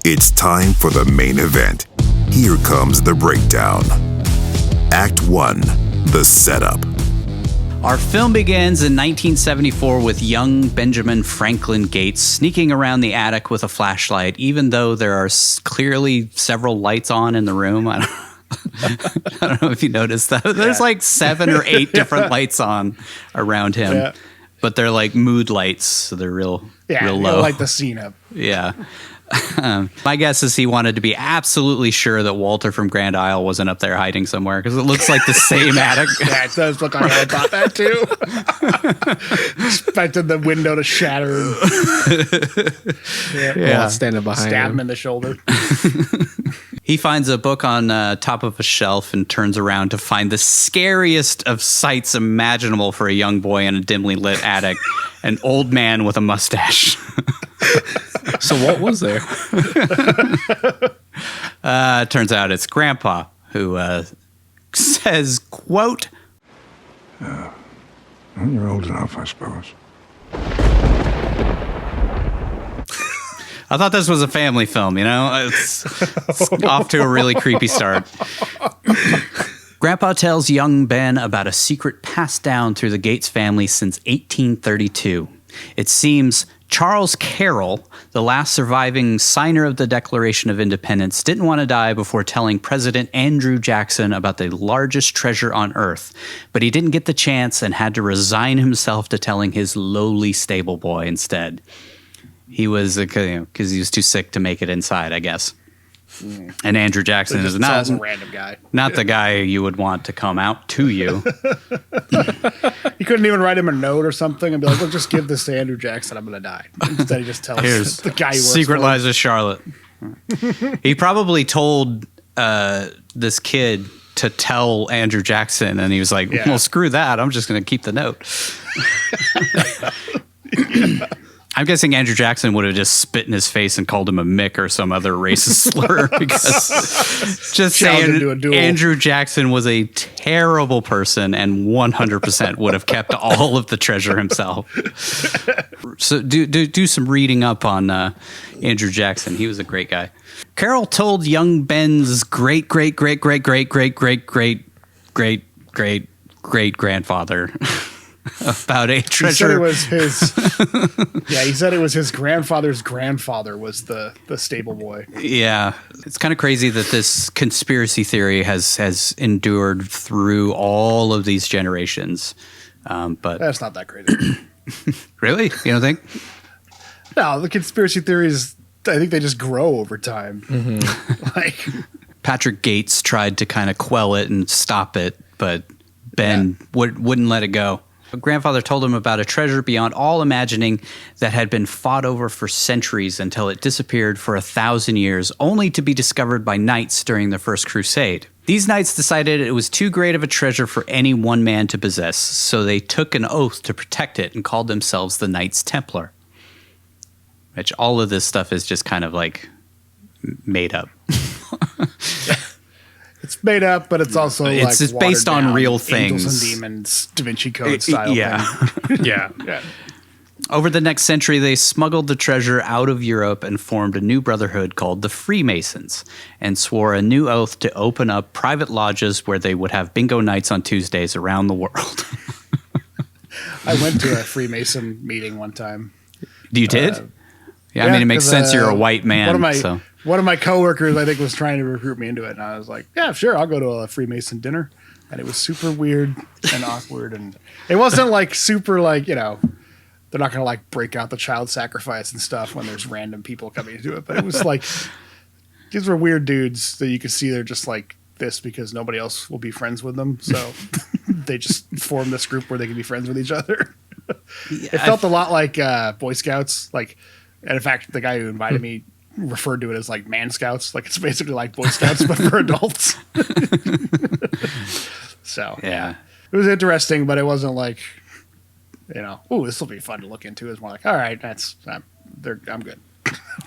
It's time for the main event. Here comes the breakdown. Act 1, the setup. Our film begins in 1974 with young Benjamin Franklin Gates sneaking around the attic with a flashlight, even though there are clearly several lights on in the room. I don't know if you noticed that. There's like 7 or 8 different lights on around him, but they're like mood lights, so they're real low. Like the scene up. Yeah. My guess is he wanted to be absolutely sure that Walter from Grand Isle wasn't up there hiding somewhere, because it looks like the same attic. Yeah, it does look like I thought that too. Expected the window to shatter. Standing behind Stab him in the shoulder. He finds a book on top of a shelf and turns around to find the scariest of sights imaginable for a young boy in a dimly lit attic, an old man with a mustache. So what was there? Turns out it's Grandpa, who says, quote, You're old enough, I suppose. I thought this was a family film, you know? It's off to a really creepy start. Grandpa tells young Ben about a secret passed down through the Gates family since 1832. It seems Charles Carroll, the last surviving signer of the Declaration of Independence, didn't want to die before telling President Andrew Jackson about the largest treasure on Earth, but he didn't get the chance and had to resign himself to telling his lowly stable boy instead. He was, because he was too sick to make it inside, I guess. And Andrew Jackson is not a random guy. Not the guy you would want to come out to you. You couldn't even write him a note or something and be like, "Look, just give this to Andrew Jackson. I'm going to die." Instead, he just tells the guy he works Secret for. Lies of Charlotte. He probably told this kid to tell Andrew Jackson, and he was like, "Well, screw that. I'm just going to keep the note." I'm guessing Andrew Jackson would have just spit in his face and called him a Mick or some other racist slur, because just saying Andrew Jackson was a terrible person and 100% would have kept all of the treasure himself. So do some reading up on Andrew Jackson. He was a great guy. Carol told young Ben's great grandfather about a treasure. He said it was his. He said it was his grandfather's grandfather was the stable boy. Yeah, it's kind of crazy that this conspiracy theory has endured through all of these generations. But that's not that crazy. Really, you don't think? No, the conspiracy theories, I think they just grow over time. Mm-hmm. Like Patrick Gates tried to kind of quell it and stop it, but Ben wouldn't let it go. Grandfather told him about a treasure beyond all imagining that had been fought over for centuries until it disappeared for 1,000 years, only to be discovered by knights during the First Crusade. These knights decided it was too great of a treasure for any one man to possess, so they took an oath to protect it and called themselves the Knights Templar. Which all of this stuff is just kind of like made up. It's made up, but it's also it's based on real things. Angels and Demons, DaVinci Code style. Thing. Yeah. Over the next century, they smuggled the treasure out of Europe and formed a new brotherhood called the Freemasons, and swore a new oath to open up private lodges where they would have bingo nights on Tuesdays around the world. I went to a Freemason meeting one time. You did? I mean, it makes sense. You're a white man. One of my coworkers, I think, was trying to recruit me into it, and I was like, "Yeah, sure, I'll go to a Freemason dinner." And it was super weird and awkward, and it wasn't like super like they're not going to like break out the child sacrifice and stuff when there's random people coming to it, but it was like these were weird dudes that you could see they're just like this because nobody else will be friends with them, so they just formed this group where they can be friends with each other. It felt a lot like Boy Scouts, like, and in fact, the guy who invited me referred to it as like Man Scouts, like it's basically like Boy Scouts but for adults. So it was interesting, but it wasn't like this will be fun to look into. It's more like, all right, I'm good.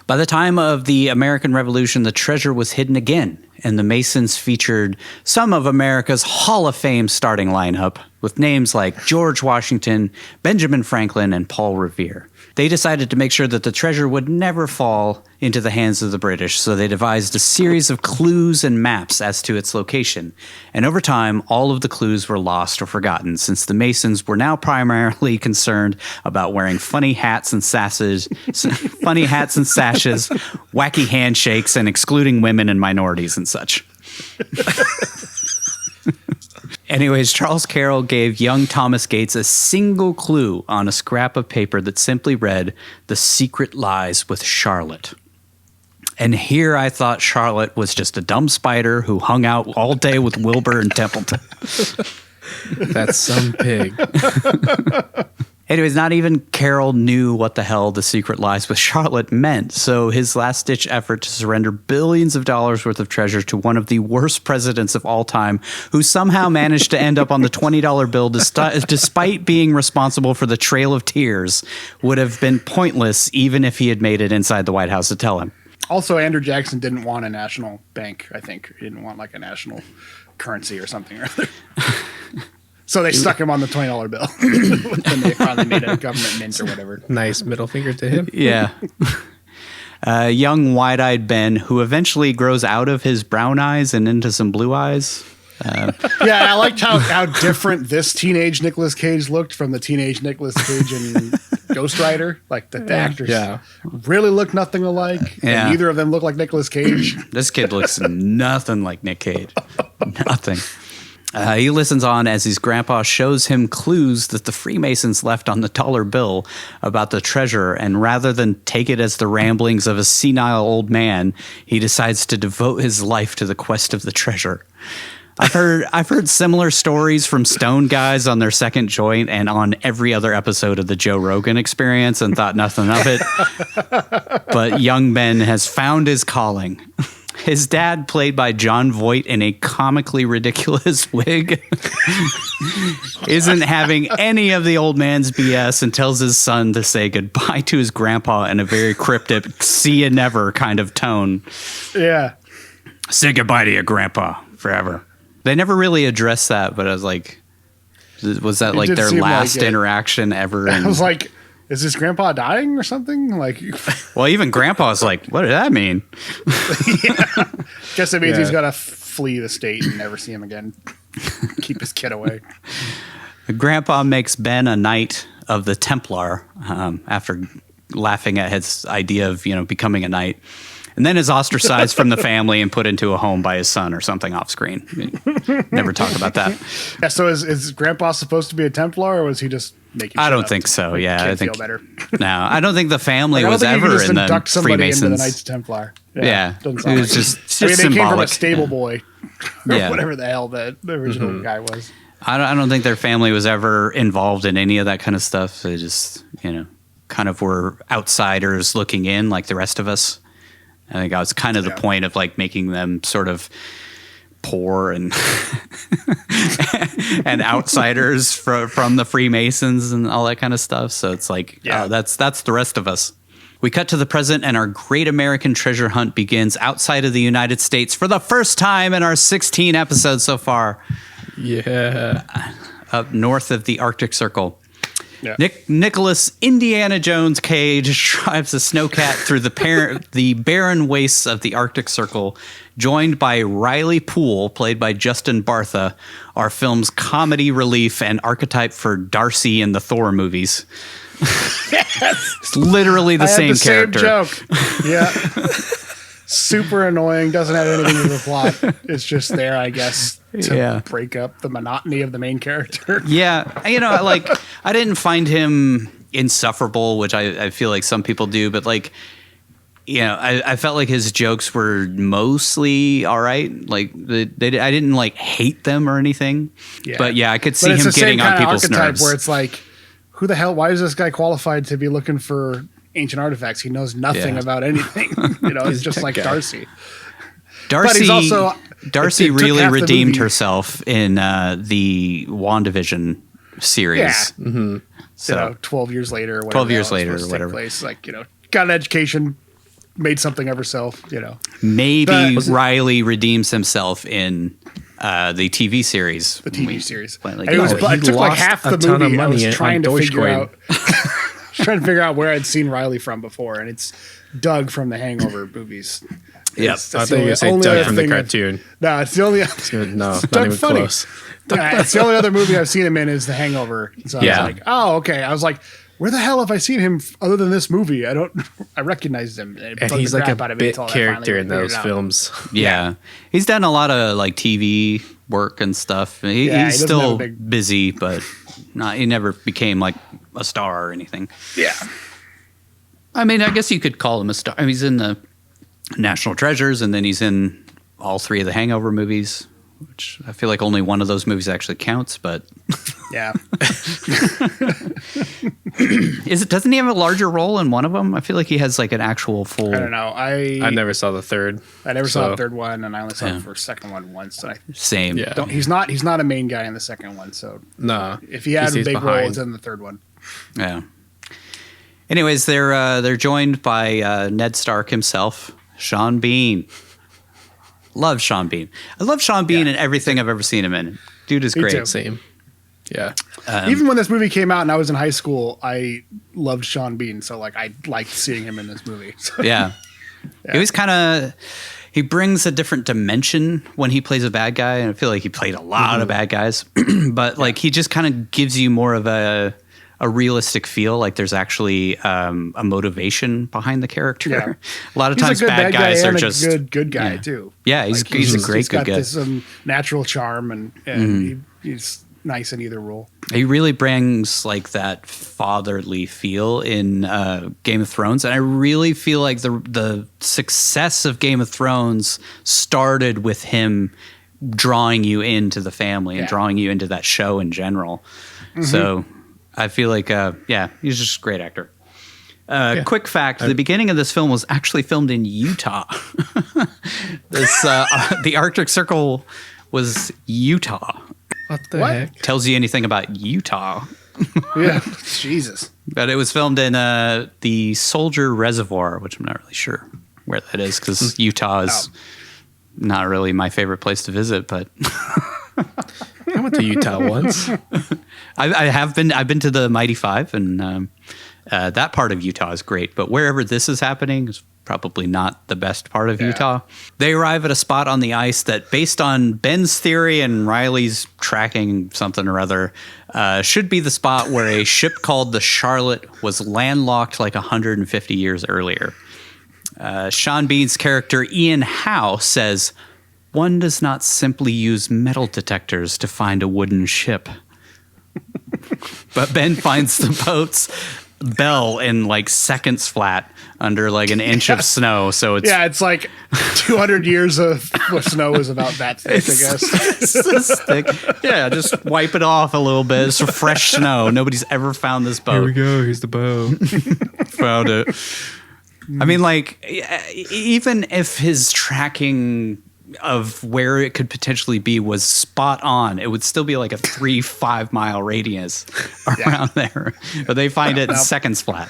By the time of the American Revolution, the treasure was hidden again, and the Masons featured some of America's Hall of Fame starting lineup with names like George Washington, Benjamin Franklin, and Paul Revere. They decided to make sure that the treasure would never fall into the hands of the British, so they devised a series of clues and maps as to its location. And over time, all of the clues were lost or forgotten, since the Masons were now primarily concerned about wearing funny hats and sashes, wacky handshakes, and excluding women and minorities and such. Anyways, Charles Carroll gave young Thomas Gates a single clue on a scrap of paper that simply read, "The secret lies with Charlotte." And here I thought Charlotte was just a dumb spider who hung out all day with Wilbur and Templeton. That's some pig. Anyways, not even Carroll knew what the hell the secret lies with Charlotte meant, so his last-ditch effort to surrender billions of dollars worth of treasure to one of the worst presidents of all time, who somehow managed to end up on the $20 bill despite being responsible for the Trail of Tears, would have been pointless even if he had made it inside the White House to tell him. Also, Andrew Jackson didn't want a national bank, I think. He didn't want like a national currency or something or other. So they stuck him on the $20 bill when they finally made a government mint or whatever. Nice middle finger to him. Yeah. Young, wide-eyed Ben, who eventually grows out of his brown eyes and into some blue eyes. Yeah, I liked how different this teenage Nicolas Cage looked from the teenage Nicolas Cage in Ghost Rider. Like the actors really look nothing alike. Yeah. And neither of them look like Nicolas Cage. This kid looks nothing like Nick Cage. Nothing. He listens on as his grandpa shows him clues that the Freemasons left on the dollar bill about the treasure, and rather than take it as the ramblings of a senile old man, he decides to devote his life to the quest of the treasure. I've heard similar stories from stoned guys on their second joint and on every other episode of the Joe Rogan Experience and thought nothing of it. But young Ben has found his calling. His dad, played by John Voight in a comically ridiculous wig, isn't having any of the old man's BS and tells his son to say goodbye to his grandpa in a very cryptic, see you never kind of tone. Yeah. Say goodbye to your grandpa forever. They never really addressed that, but I was like, was that like their last interaction ever? I was like, is this grandpa dying or something? Like, well, even grandpa's like, what did that mean? Yeah. Guess it means he's got to flee the state and never see him again. Keep his kid away. Grandpa makes Ben a knight of the Templar after laughing at his idea of, becoming a knight. And then is ostracized from the family and put into a home by his son or something off screen. Never talk about that. Yeah, so is Grandpa supposed to be a Templar, or was he just making? I don't think so. Yeah, I think feel better. No, I don't think the family was ever in the Freemasons. Into the Knights Templar. Yeah, it was like just they symbolic. came from a stable boy, or Yeah. whatever the hell the original guy was. I don't think their family was ever involved in any of that kind of stuff. They just, kind of were outsiders looking in, like the rest of us. I think that was kind of the point of like making them sort of poor and and outsiders from the Freemasons and all that kind of stuff. So it's like, that's the rest of us. We cut to the present, and our great American treasure hunt begins outside of the United States for the first time in our 16 episodes so far. Yeah. Up north of the Arctic Circle. Yeah. Nicolas Indiana Jones Cage drives a snowcat through the barren wastes of the Arctic Circle, joined by Riley Poole, played by Justin Bartha, our film's comedy relief and archetype for Darcy in the Thor movies. Yes. It's literally the same character. Same joke. Yeah. Super annoying. Doesn't have anything to do with the plot. It's just there, I guess, to break up the monotony of the main character. Yeah. I didn't find him insufferable, which I feel like some people do, but I felt like his jokes were mostly all right. Like I didn't hate them or anything. Yeah. But yeah, I could see him getting on people's nerves. Where it's like, who the hell? Why is this guy qualified to be looking for ancient artifacts? He knows nothing about anything. It's just like Darcy. Darcy really redeemed herself in the WandaVision series. Yeah. Mm-hmm. So 12 years later, or whatever. 12 years later, or whatever. Place. Got an education, made something of herself. Maybe Riley redeems himself in the TV series. The TV series. It took half the movie. I was trying to figure out. trying to figure out where I'd seen Riley from before, and it's Doug from the Hangover movies. Yep. I thought you were going to say Doug from the cartoon. No, it's the only. No, It's not Doug even funny. close. Yeah, it's the only other movie I've seen him in is The Hangover. So I Yeah. was like, oh, okay. I was like, where the hell have I seen him other than this movie? I recognized him. And he's like a bit character in those films. Yeah. He's done a lot of like TV work and stuff. Yeah, he He's doesn't still have a big- busy, but he never became like a star or anything. Yeah. I mean, I guess you could call him a star. I mean, he's in the National Treasures, and then he's in all three of the Hangover movies, which I feel like only one of those movies actually counts, but Yeah. doesn't he have a larger role in one of them? I feel like he has like an actual full. I don't know. I never saw the third. I never saw so- the third one, and I only saw Yeah. the first second one once. And I Same. Yeah. don't. He's not a main guy in the second one. So Nah. if he had a stays big role, behind. it's in the third one. Yeah. Anyways, they're joined by Ned Stark himself, Sean Bean. Love Sean Bean. I love Sean Bean in everything I've ever seen him in. Dude is Me great. too. Same. Yeah. Even when this movie came out and I was in high school, I loved Sean Bean. So like I liked seeing him in this movie. So, Yeah. He was kind of. He brings a different dimension when he plays a bad guy, and I feel like he played a lot of bad guys. But like he just kind of gives you more of a realistic feel, like there's actually a motivation behind the character. Yeah. A lot of he's times a good bad guys and are a just good guy yeah. too. Yeah, he's a great he's got good guy. this natural charm, and he's nice in either role. He really brings like that fatherly feel in Game of Thrones, and I really feel like the success of Game of Thrones started with him drawing you into the family and drawing you into that show in general. So I feel like he's just a great actor. Quick fact: the beginning of this film was actually filmed in Utah. The Arctic Circle was Utah. What the What? heck? Tells you anything about Utah? Yeah, Jesus. But it was filmed in the Soldier Reservoir, which I'm not really sure where that is because Utah is not really my favorite place to visit. But I went to Utah once. I have been. I've been to the Mighty Five, and that part of Utah is great. But wherever this is happening is probably not the best part of Utah. They arrive at a spot on the ice that, based on Ben's theory and Riley's tracking something or other, should be the spot where a ship called the Charlotte was landlocked like 150 years earlier. Sean Bean's character Ian Howe says, "One does not simply use metal detectors to find a wooden ship." But Ben finds the boat's bell in like seconds flat under like an inch of snow. So it's like 200 years of snow is about that thick, I guess. it's this thick. Yeah, just wipe it off a little bit. It's fresh snow. Nobody's ever found this boat. Here we go. Here's the bow. Found it. I mean, like, even if his tracking of where it could potentially be was spot on, it would still be like a 3-5 mile radius around there. But they find it in seconds flat.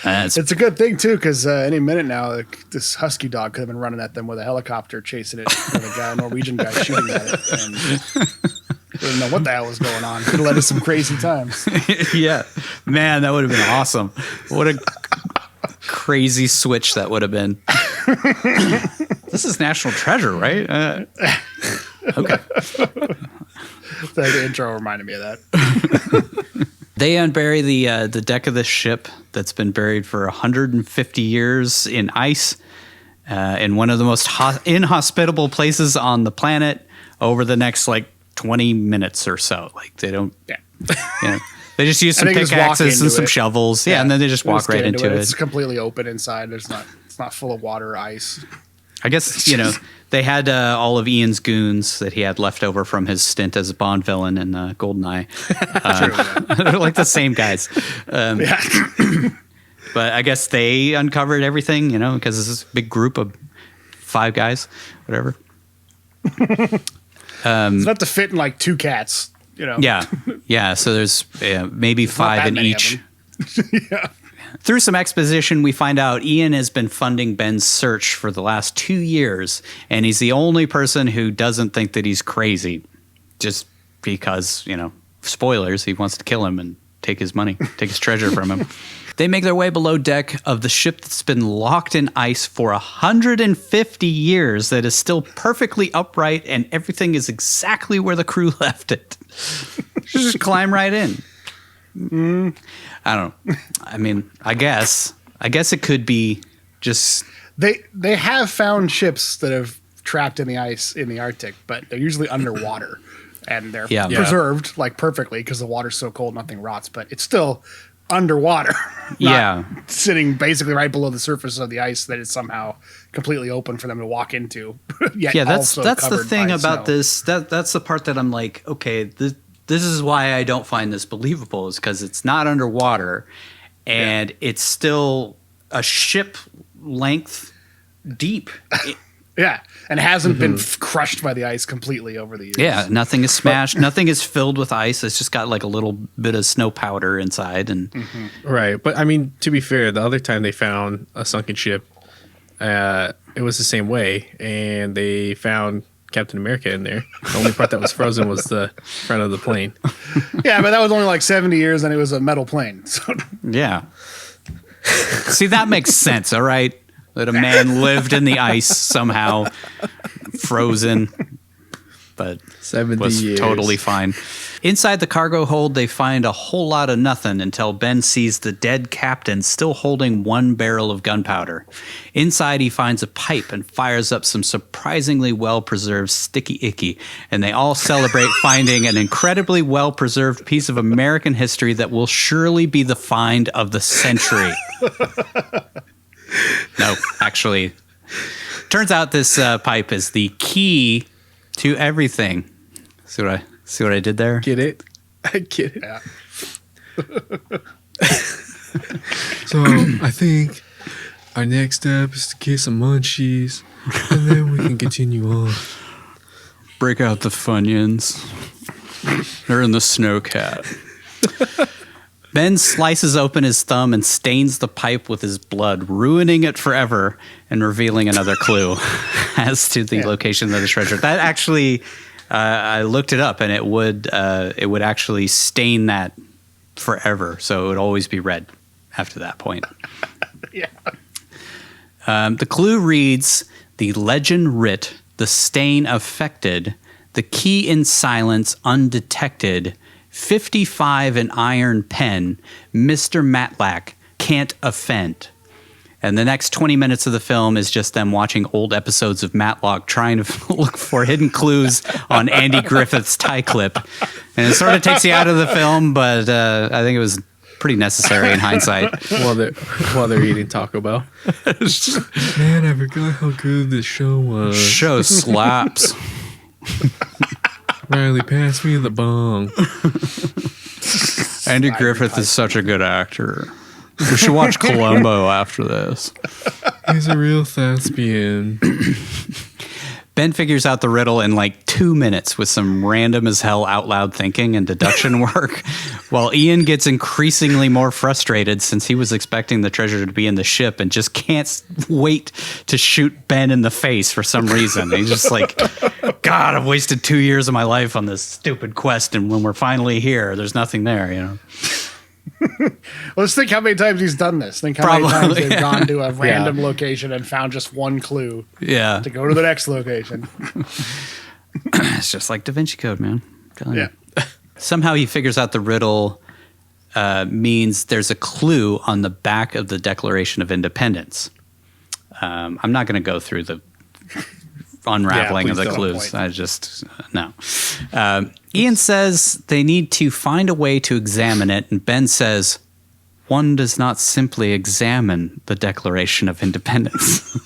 It's a good thing too, because any minute now, this husky dog could have been running at them with a helicopter, chasing it with a Norwegian guy shooting at it, and didn't know what the hell was going on. Could have led to some crazy times. Yeah, man, that would have been awesome. What a crazy switch that would have been. This is National Treasure, right? Okay. The intro reminded me of that. They unbury the deck of this ship that's been buried for 150 years in ice in one of the most inhospitable places on the planet over the next like 20 minutes or so. Like they don't, they just use some think they just walk pickaxes and into some it. shovels. Yeah, and then they just walk Just get right into it. It's completely open inside. It's not full of water or ice. I guess, they had all of Ian's goons that he had left over from his stint as a Bond villain in GoldenEye. They're like the same guys. But I guess they uncovered everything, because it's this big group of 5 guys, whatever. It's enough to fit in like 2 cats, Yeah. Yeah. So there's maybe 5 that in many of each. them. Through some exposition, we find out Ian has been funding Ben's search for the last 2 years, and he's the only person who doesn't think that he's crazy, just because, spoilers, he wants to kill him and take his money, take his treasure from him. They make their way below deck of the ship that's been locked in ice for 150 years that is still perfectly upright and everything is exactly where the crew left it. Just climb right in. I don't know. I mean, I guess it could be just... They have found ships that have trapped in the ice in the Arctic, but they're usually underwater. And they're preserved like perfectly because the water's so cold, nothing rots, but it's still underwater. Not sitting basically right below the surface of the ice that is somehow completely open for them to walk into. That's the thing about this. That's the part that I'm like, okay, this is why I don't find this believable, is because it's not underwater and it's still a ship length deep. Yeah, and hasn't been crushed by the ice completely over the years. Yeah, nothing is smashed. Nothing is filled with ice. It's just got like a little bit of snow powder inside. And Right, but I mean, to be fair, the other time they found a sunken ship, it was the same way, and they found Captain America in there. The only part that was frozen was the front of the plane. Yeah, but that was only like 70 years, and it was a metal plane. So. Yeah. See, that makes sense, all right? That a man lived in the ice somehow, frozen, but 70 was years. totally fine. Inside the cargo hold, they find a whole lot of nothing until Ben sees the dead captain still holding one barrel of gunpowder. Inside, he finds a pipe and fires up some surprisingly well-preserved sticky icky, and they all celebrate finding an incredibly well-preserved piece of American history that will surely be the find of the century. No, actually, turns out this pipe is the key to everything. See what I did there? Get it? I get it. Yeah. So I think our next step is to get some munchies, and then we can continue on. Break out the Funyuns. They're in the snow cat. Ben slices open his thumb and stains the pipe with his blood, ruining it forever and revealing another clue as to the location of the treasure. That actually, I looked it up, and it would actually stain that forever, so it would always be red after that point. Yeah. The clue reads, "The legend writ, the stain affected, the key in silence undetected, 55 an iron pen, Mr. Matlack can't offend." And the next 20 minutes of the film is just them watching old episodes of Matlock trying to look for hidden clues on Andy Griffith's tie clip. And it sort of takes you out of the film, but I think it was pretty necessary in hindsight. While they're eating Taco Bell. Man, I forgot how good this show was. Show slaps. Riley, pass me the bong. Andy Griffith is such a good actor. We should watch Columbo after this. He's a real thespian. Ben figures out the riddle in like 2 minutes with some random as hell out loud thinking and deduction work, while Ian gets increasingly more frustrated since he was expecting the treasure to be in the ship and just can't wait to shoot Ben in the face for some reason. He's just like, God, I've wasted 2 years of my life on this stupid quest, and when we're finally here, there's nothing there, you know? Let's think how many times he's done this. Think how many times they've gone to a random location and found just one clue to go to the next location. It's just like DaVinci Code, man. I'm telling you. Somehow he figures out the riddle means there's a clue on the back of the Declaration of Independence. I'm not going to go through the unraveling of the clues. I just, no. Ian says they need to find a way to examine it, and Ben says, one does not simply examine the Declaration of Independence.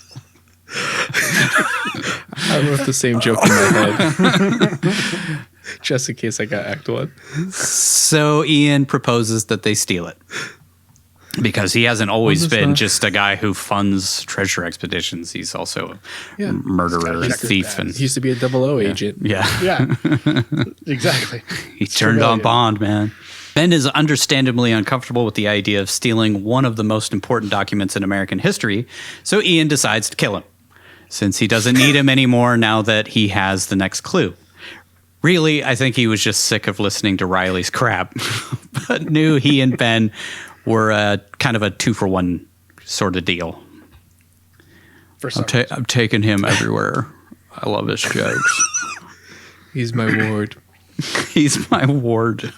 I wrote the same joke in my head. Just in case I got act one. So Ian proposes that they steal it. Because he hasn't always been just a guy who funds treasure expeditions. He's also a murderer and thief. And he used to be a 00 agent. Yeah. Exactly. He turned on Bond, man. Ben is understandably uncomfortable with the idea of stealing one of the most important documents in American history, so Ian decides to kill him, since he doesn't need him anymore now that he has the next clue. Really, I think he was just sick of listening to Riley's crap, but knew he and Ben were kind of a 2-for-1 sort of deal. I'm taking him everywhere. I love his jokes. He's my ward. He's my ward.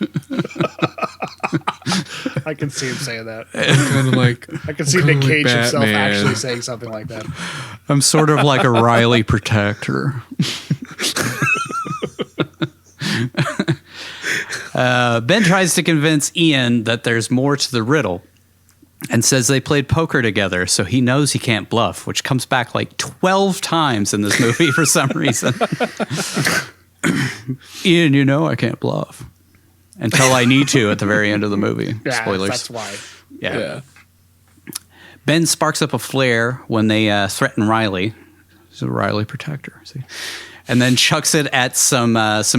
I can see him saying that. Kind of like I can see Nick Cage himself Batman. actually saying something like that. I'm sort of like a Riley protector. Ben tries to convince Ian that there's more to the riddle and says they played poker together, so he knows he can't bluff, which comes back like 12 times in this movie for some reason. Ian, you know I can't bluff. Until I need to at the very end of the movie. Yeah, Spoilers. that's why. Yeah. Ben sparks up a flare when they threaten Riley. He's a Riley protector. See? And then chucks it at some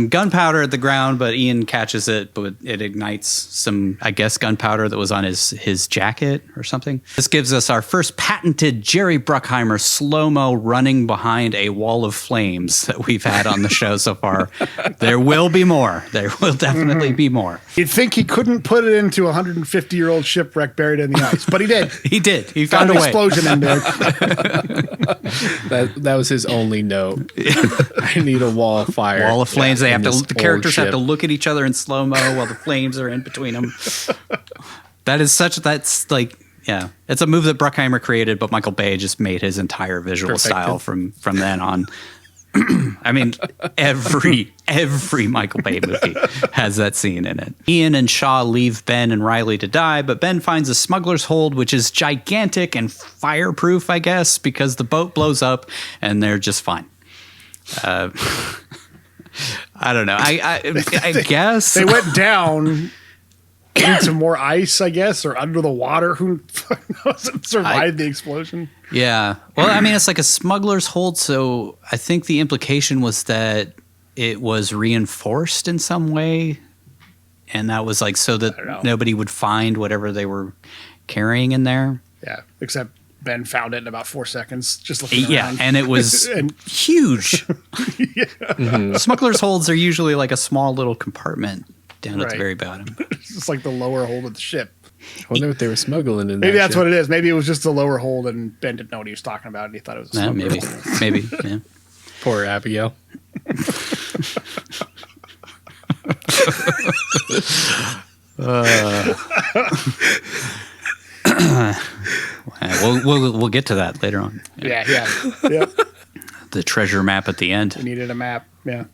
gunpowder at the ground, but Ian catches it, but it ignites some, I guess, gunpowder that was on his jacket or something. This gives us our first patented Jerry Bruckheimer slow-mo running behind a wall of flames that we've had on the show so far. There will be more. There will definitely be more. You'd think he couldn't put it into a 150-year-old shipwreck buried in the ice, but he did. He did. He found Got a an way. explosion in there. that was his only note. I need a wall of fire. Wall of flames. Yeah, The characters have to look at each other in slow mo while the flames are in between them. That's like, yeah, it's a move that Bruckheimer created, but Michael Bay just made his entire visual style from then on. I mean, every Michael Bay movie has that scene in it. Ian and Shaw leave Ben and Riley to die, but Ben finds a smuggler's hold, which is gigantic and fireproof, I guess, because the boat blows up and they're just fine. I don't know. I guess They went down into more ice, I guess, or under the water. Who knows? Survived the explosion. Yeah. Well, I mean, it's like a smuggler's hold, so I think the implication was that it was reinforced in some way, and that was like so that nobody would find wwhatever they were carrying in there. Yeah, except Ben found it in about 4 seconds, just looking around. Yeah, and it was huge. Smugglers' holds are usually like a small little compartment down at the very bottom. It's just like the lower hold of the ship. I wonder what they were smuggling in Maybe that that's ship. what it is. Maybe it was just the lower hold, and Ben didn't know what he was talking about, and he thought it was a smuggler hold. Maybe. Yeah. Poor Abigail. We'll get to that later on. Yeah. Yep. The treasure map at the end. We needed a map. Yeah.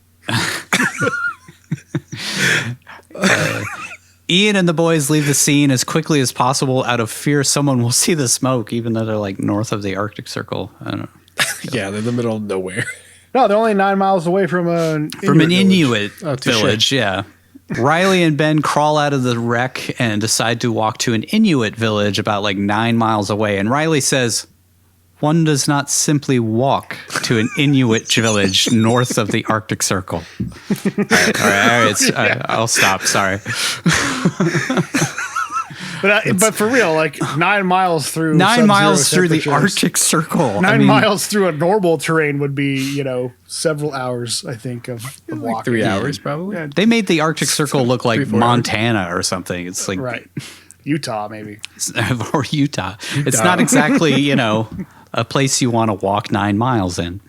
Ian and the boys leave the scene as quickly as possible out of fear someone will see the smoke, even though they're like north of the Arctic Circle. I don't know. Yeah, they're in the middle of nowhere. No, they're only 9 miles away from an Inuit village. village. Yeah. Riley and Ben crawl out of the wreck and decide to walk to an Inuit village about like 9 miles away. And Riley says, one does not simply walk to an Inuit village north of the Arctic Circle. All right. I'll stop. Sorry. But for real, like 9 miles through 9 miles through the temperatures. Arctic Circle. 9 miles through a normal terrain would be, several hours, I think, of walking. Like 3 hours, probably. Yeah, They made the Arctic Circle look like 3-4 Montana or something. It's like right. Utah, maybe. or Utah. It's not exactly, a place you want to walk 9 miles in.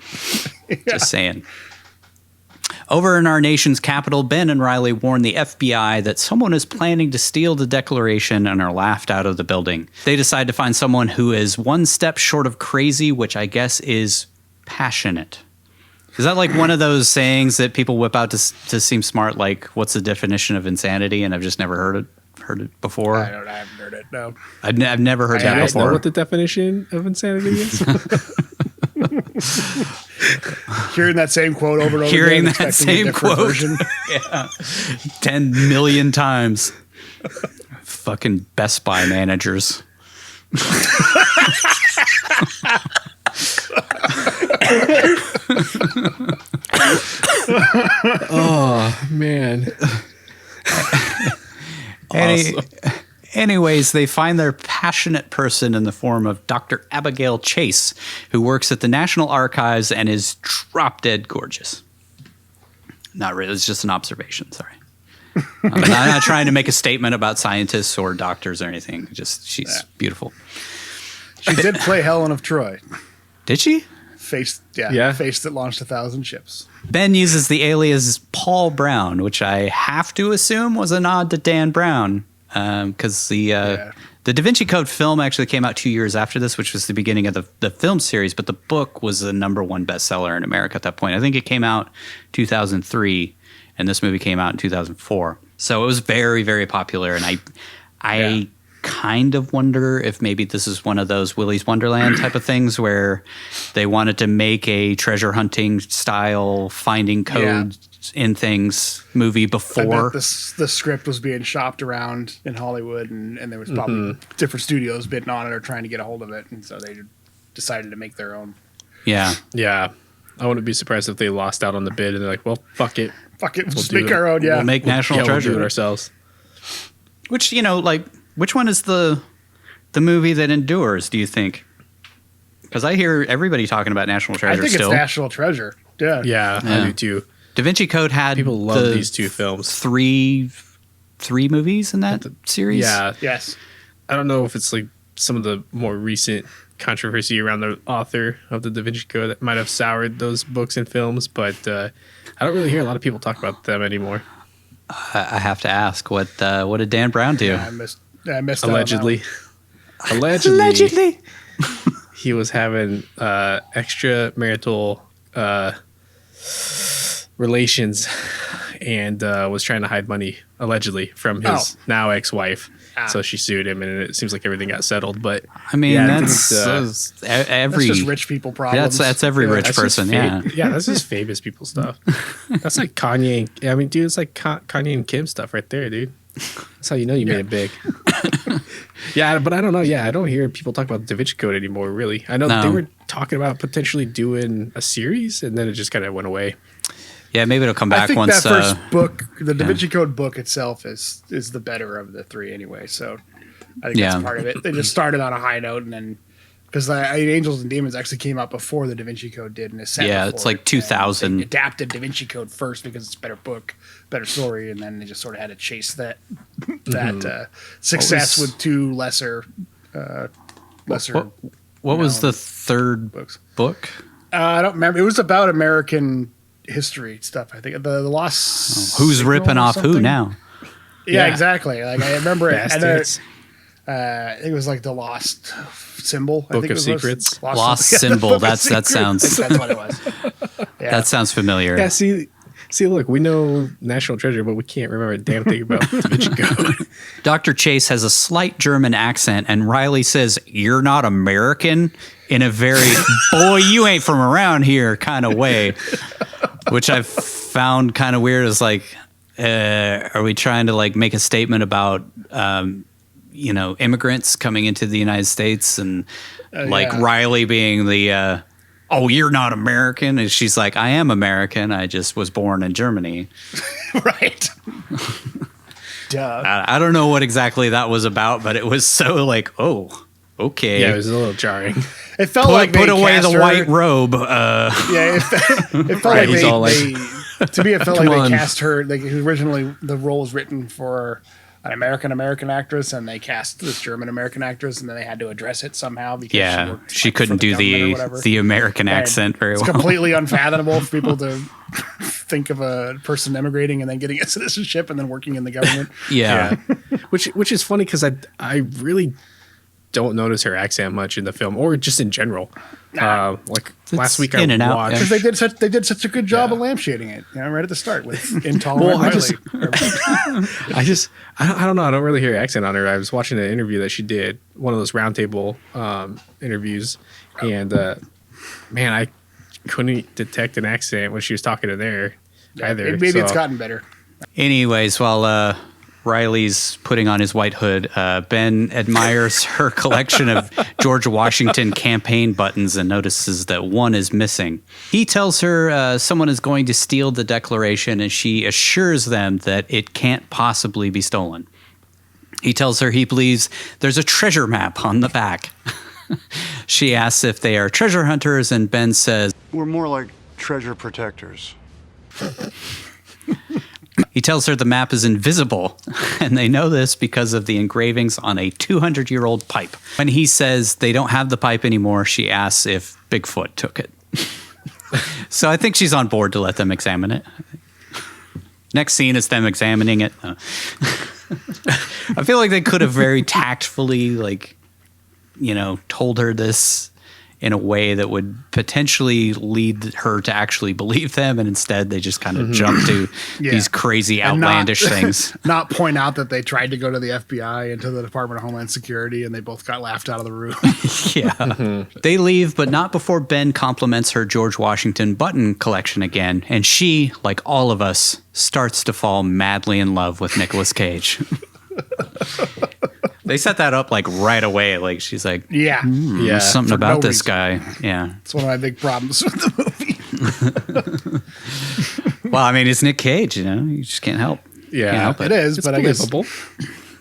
Just saying. Over in our nation's capital, Ben and Riley warn the FBI that someone is planning to steal the Declaration and are laughed out of the building. They decide to find someone who is one step short of crazy, which I guess is passionate. Is that like one of those sayings that people whip out to seem smart? Like, what's the definition of insanity? And I've just never heard it before. I haven't heard it, no. I've never heard Do you that guys know before. what the definition of insanity is? Hearing that same quote over and over Hearing again. that expecting a same different quote. version. Yeah. 10 million times. Fucking Best Buy managers. Oh, man. Anyways, they find their passionate person in the form of Dr. Abigail Chase, who works at the National Archives and is drop-dead gorgeous. Not really. It's just an observation. Sorry. I'm not trying to make a statement about scientists or doctors or anything. Just she's beautiful. She did play Helen of Troy. Did she? Face that launched 1,000 ships. Ben uses the alias Paul Brown, which I have to assume was a nod to Dan Brown, because the Da Vinci Code film actually came out 2 years after this, which was the beginning of the film series, but the book was the #1 bestseller in America at that point. I think it came out 2003, and this movie came out in 2004. So it was very, very popular, and I kind of wonder if maybe this is one of those Willy's Wonderland type of things where they wanted to make a treasure hunting style finding codes in things movie before. I bet the script was being shopped around in Hollywood, and there was probably different studios bidding on it or trying to get a hold of it, and so they decided to make their own. Yeah. Yeah. I wouldn't be surprised if they lost out on the bid and they're like, well, fuck it. We'll just make our own, We'll make National Treasure. We'll do it ourselves. Which, which one is the movie that endures, do you think? Because I hear everybody talking about National Treasure I think still. it's National Treasure. Yeah. I do too. Da Vinci Code had People love these two films. Three movies in that series? Yeah. Yes. I don't know if it's like some of the more recent controversy around the author of the Da Vinci Code that might have soured those books and films, but I don't really hear a lot of people talk about them anymore. I have to ask, what did Dan Brown do? Yeah, I missed out on Allegedly. that Allegedly. He was having extramarital relations and was trying to hide money, allegedly, from his now ex-wife. So she sued him, and it seems like everything got settled. But I mean, that's every... That's just rich people problems. That's every rich person, yeah. Yeah, that's just famous people stuff. That's like Kanye. I mean, dude, it's like Kanye and Kim stuff right there, dude. That's how you know you made it big. Yeah, but I don't know. Yeah, I don't hear people talk about the Da Vinci Code anymore, really. I know they were talking about potentially doing a series, and then it just kind of went away. Yeah, maybe it'll come back I think once. that first book, the Da Vinci Code book itself, is the better of the three anyway. So I think that's part of it. They just started on a high note, and then because Angels and Demons actually came out before the Da Vinci Code did, and it's like 2000. They adapted Da Vinci Code first because it's a better book, better story, and then they just sort of had to chase that success with two lesser. What was the third book? I don't remember. It was about American history stuff. I think the Lost. Who's ripping off who now? Yeah, exactly. Like I remember it. Bastards. I think it was like the Lost Symbol. Book of Secrets. Lost Symbol. That sounds. That's what it was. Yeah. That sounds familiar. Yeah. See, look, we know National Treasure, but we can't remember a damn thing about Da Vinci Code. Dr. Chase has a slight German accent, and Riley says, "You're not American," in a very "boy, you ain't from around here" kind of way, which I've found kind of weird. Is like, are we trying to like make a statement about immigrants coming into the United States, and Riley being the "oh, you're not American," and she's like, "I am American. I just was born in Germany." Right. Duh. I don't know what exactly that was about, but it was so like, oh, okay. Yeah, it was a little jarring. It felt like put they away cast the her- white robe. Yeah, it felt Right, like he's all like, to me, it felt like "Come on." they cast her. Like originally, the role was written for an American actress, and they cast this German American actress, and then they had to address it somehow because she couldn't do the American accent very well. It's completely unfathomable for people to think of a person immigrating and then getting a citizenship and then working in the government. Yeah. Which is funny because I really don't notice her accent much in the film or just in general. Like last week I in and out, watched. Because they did such a good job of lampshading it, right at the start with intolerant Riley. I don't know. I don't really hear accent on her. I was watching an interview that she did, one of those roundtable interviews, and man, I couldn't detect an accent when she was talking to there either. Maybe it's gotten better. Anyways, while Riley's putting on his white hood, Ben admires her collection of George Washington campaign buttons and notices that one is missing. He tells her someone is going to steal the Declaration, and she assures them that it can't possibly be stolen. He tells her he believes there's a treasure map on the back. She asks if they are treasure hunters, and Ben says, We're more like treasure protectors. He tells her the map is invisible, and they know this because of the engravings on a 200-year-old pipe. When he says they don't have the pipe anymore, she asks if Bigfoot took it. So I think she's on board to let them examine it. Next scene is them examining it. I feel like they could have very tactfully, told her this in a way that would potentially lead her to actually believe them, and instead they just kind of jump to these crazy outlandish things. Not point out that they tried to go to the FBI and to the Department of Homeland Security, and they both got laughed out of the room. They leave, but not before Ben compliments her George Washington button collection again, and she, like all of us, starts to fall madly in love with Nicolas Cage. They set that up right away. She's like, there's something about this guy. Yeah. It's one of my big problems with the movie. Well, I mean, it's Nick Cage, you just can't help. Yeah, can't help it is, but believable.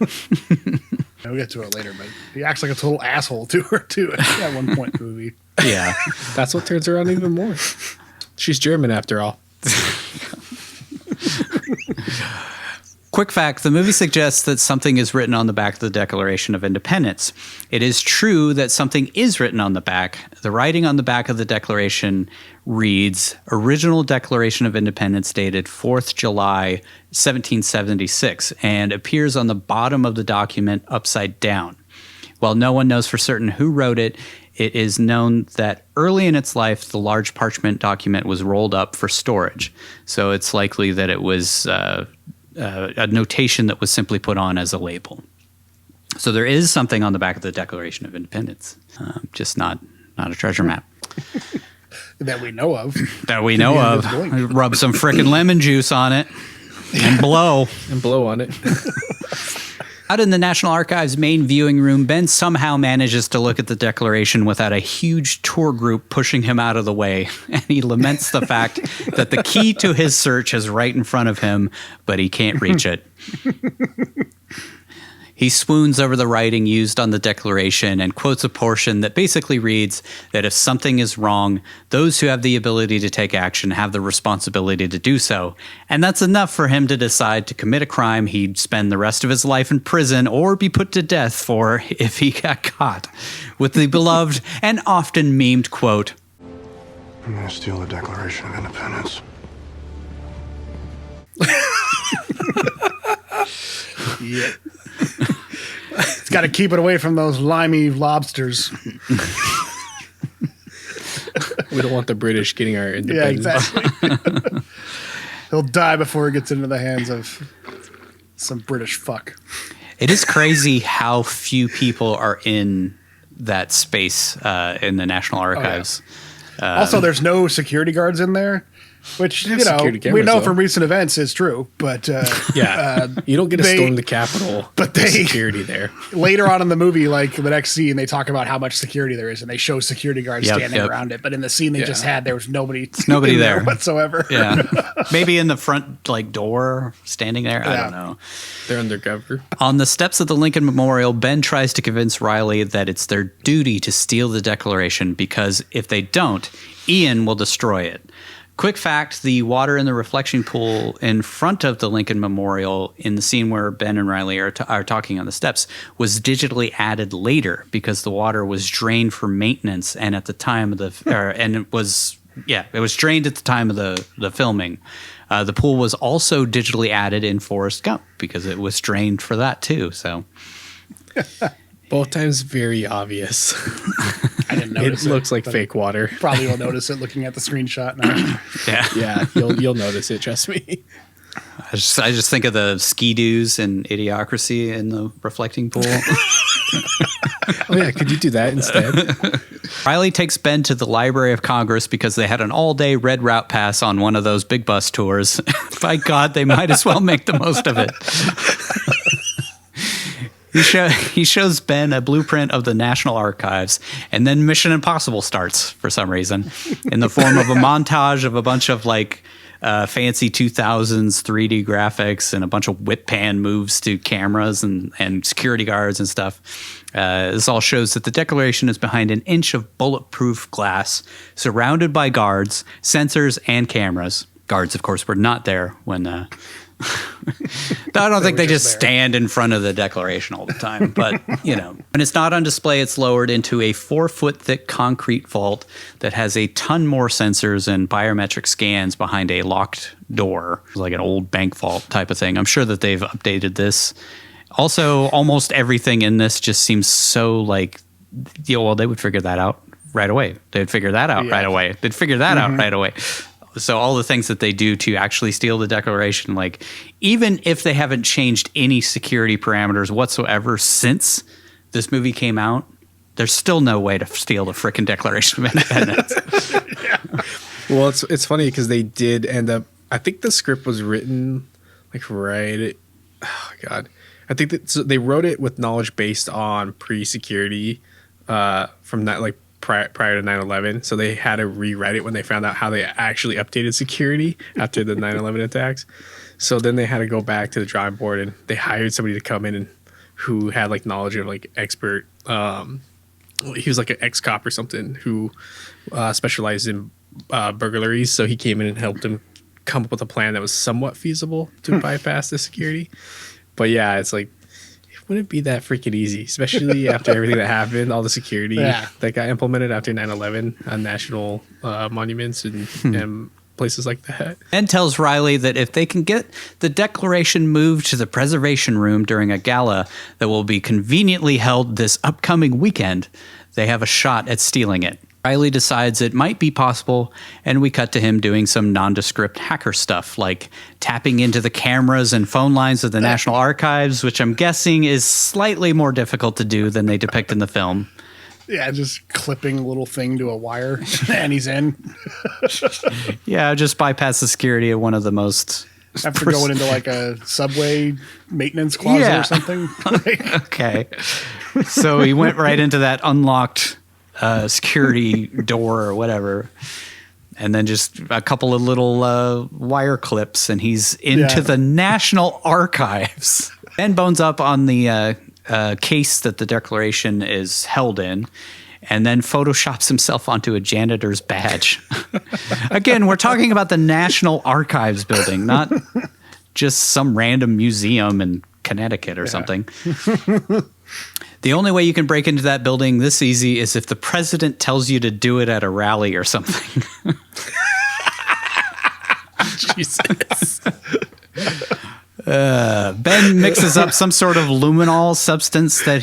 I guess we'll get to it later, but he acts like a total asshole to her too at one point in the movie. Yeah. That's what turns her on even more. She's German after all. Quick fact, the movie suggests that something is written on the back of the Declaration of Independence. It is true that something is written on the back. The writing on the back of the Declaration reads, Original Declaration of Independence dated 4th July, 1776, and appears on the bottom of the document upside down. While no one knows for certain who wrote it, it is known that early in its life, the large parchment document was rolled up for storage. So it's likely that it was a notation that was simply put on as a label. So there is something on the back of the Declaration of Independence, just not a treasure map. That we know of. That we know of. Rub some frickin' lemon juice on it and blow. And blow on it. Out in the National Archives main viewing room, Ben somehow manages to look at the Declaration without a huge tour group pushing him out of the way. And he laments the fact that the key to his search is right in front of him, but he can't reach it. He swoons over the writing used on the Declaration and quotes a portion that basically reads that if something is wrong, those who have the ability to take action have the responsibility to do so. And that's enough for him to decide to commit a crime he'd spend the rest of his life in prison or be put to death for if he got caught. With the beloved and often memed quote, I'm going to steal the Declaration of Independence. Yeah. It's got to keep it away from those limey lobsters. We don't want the British getting our independence. Yeah, exactly. He'll die before he gets into the hands of some British fuck. It is crazy how few people are in that space in the National Archives. Oh, yeah. Also, there's no security guards in there. Which, we know from recent events is true, but you don't get to storm the Capitol. But there's security there. Later on in the movie, the next scene, they talk about how much security there is, and they show security guards standing around it. But in the scene they just had, there was nobody there whatsoever. Yeah, maybe in the front door, standing there. I don't know. They're undercover. On the steps of the Lincoln Memorial, Ben tries to convince Riley that it's their duty to steal the Declaration because if they don't, Ian will destroy it. Quick fact, the water in the reflection pool in front of the Lincoln Memorial in the scene where Ben and Riley are talking on the steps was digitally added later because the water was drained for maintenance and at the time of it was drained at the time of the filming. The pool was also digitally added in Forrest Gump because it was drained for that too. So both times very obvious. I didn't notice it. Looks like fake water. Probably will notice it looking at the screenshot now. Yeah, you'll notice it. Trust me. I just think of the ski-doos and Idiocracy in the reflecting pool. Oh yeah, could you do that instead? Riley takes Ben to the Library of Congress because they had an all-day red route pass on one of those big bus tours. By God, they might as well make the most of it. He shows Ben a blueprint of the National Archives, and then Mission Impossible starts for some reason in the form of a montage of a bunch of fancy 2000s 3D graphics and a bunch of whip pan moves to cameras and security guards and stuff. This all shows that the Declaration is behind an inch of bulletproof glass, surrounded by guards, sensors, and cameras. Guards, of course, were not there when. I don't think they just stand in front of the Declaration all the time, but when it's not on display, it's lowered into a 4-foot thick concrete vault that has a ton more sensors and biometric scans behind a locked door, like an old bank vault type of thing. I'm sure that they've updated this. Also, almost everything in this just seems so like, well, they would figure that out right away. They'd figure that out right away. They'd figure that out right away. So all the things that they do to actually steal the Declaration, like even if they haven't changed any security parameters whatsoever since this movie came out, there's still no way to steal the frickin' Declaration of Independence. Well, it's funny because they did end up. I think the script was written like right. Oh God, I think that so they wrote it with knowledge based on pre-security from that like. Prior to 9/11, so they had to rewrite it when they found out how they actually updated security after the 9/11 attacks. So then they had to go back to the drawing board, and they hired somebody to come in and who had like knowledge of like expert. He was like an ex-cop or something who specialized in burglaries. So he came in and helped him come up with a plan that was somewhat feasible to bypass the security. But yeah, it's like. Wouldn't be that freaking easy, especially after everything that happened, all the security that got implemented after 9/11 on national monuments and places like that. And tells Riley that if they can get the Declaration moved to the preservation room during a gala that will be conveniently held this upcoming weekend, they have a shot at stealing it. Riley decides it might be possible, and we cut to him doing some nondescript hacker stuff, like tapping into the cameras and phone lines of the National Archives, which I'm guessing is slightly more difficult to do than they depict in the film. Yeah, just clipping a little thing to a wire, and he's in. Yeah, just bypass the security of one of the most... After going into like a subway maintenance closet or something. Okay. So he went right into that unlocked... security door or whatever, and then just a couple of little wire clips, and he's into the National Archives. Ben bones up on the case that the Declaration is held in, and then photoshops himself onto a janitor's badge. Again, we're talking about the National Archives building, not just some random museum in Connecticut or something. The only way you can break into that building this easy is if the president tells you to do it at a rally or something. Jesus. Ben mixes up some sort of luminol substance that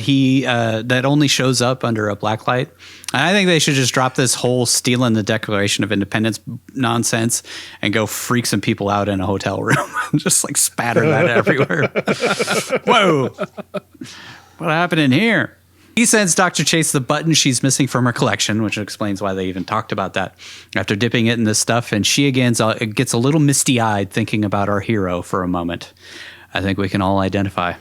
that only shows up under a blacklight. And I think they should just drop this whole stealing the Declaration of Independence nonsense and go freak some people out in a hotel room. Just like spatter that everywhere. Whoa. What happened in here? He sends Dr. Chase the button she's missing from her collection, which explains why they even talked about that. After dipping it in this stuff, and she again gets a little misty-eyed thinking about our hero for a moment. I think we can all identify.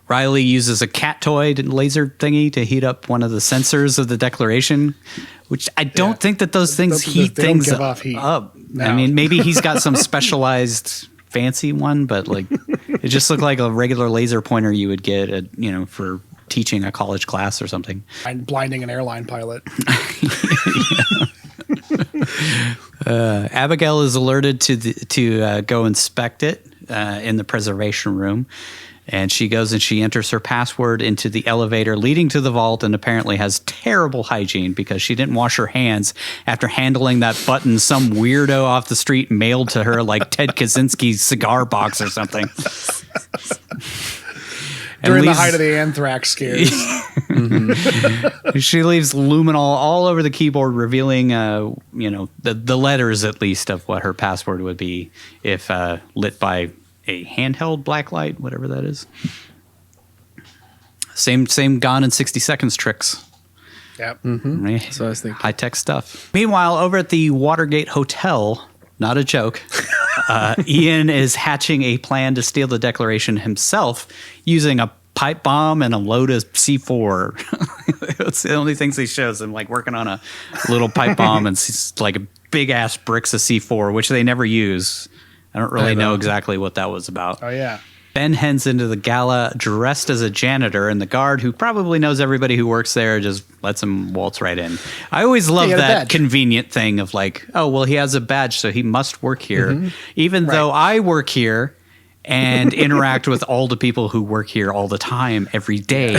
Riley uses a cat toy laser thingy to heat up one of the sensors of the Declaration, which I don't think that those things heat things up. No. I mean, maybe he's got some specialized fancy one, but like it just looked like a regular laser pointer you would get at, for teaching a college class or something. Blinding an airline pilot. Abigail is alerted to go inspect it in the preservation room. And she goes and she enters her password into the elevator leading to the vault, and apparently has terrible hygiene because she didn't wash her hands after handling that button some weirdo off the street mailed to her like Ted Kaczynski's cigar box or something. During the height of the anthrax scares. She leaves luminol all over the keyboard, revealing, the letters at least of what her password would be if lit by a handheld blacklight, whatever that is. Same Gone in 60 Seconds tricks. Yep. Mm-hmm. Right? So I was thinking. High-tech stuff. Meanwhile, over at the Watergate Hotel, not a joke, Ian is hatching a plan to steal the Declaration himself using a pipe bomb and a load of C4. That's the only things he shows him, like working on a little pipe bomb and like big-ass bricks of C4, which they never use. I don't really know exactly what that was about. Oh, yeah. Ben heads into the gala dressed as a janitor, and the guard, who probably knows everybody who works there, just lets him waltz right in. I always love that convenient thing of like, oh, well, he has a badge, so he must work here. Even though I work here and interact with all the people who work here all the time, every day.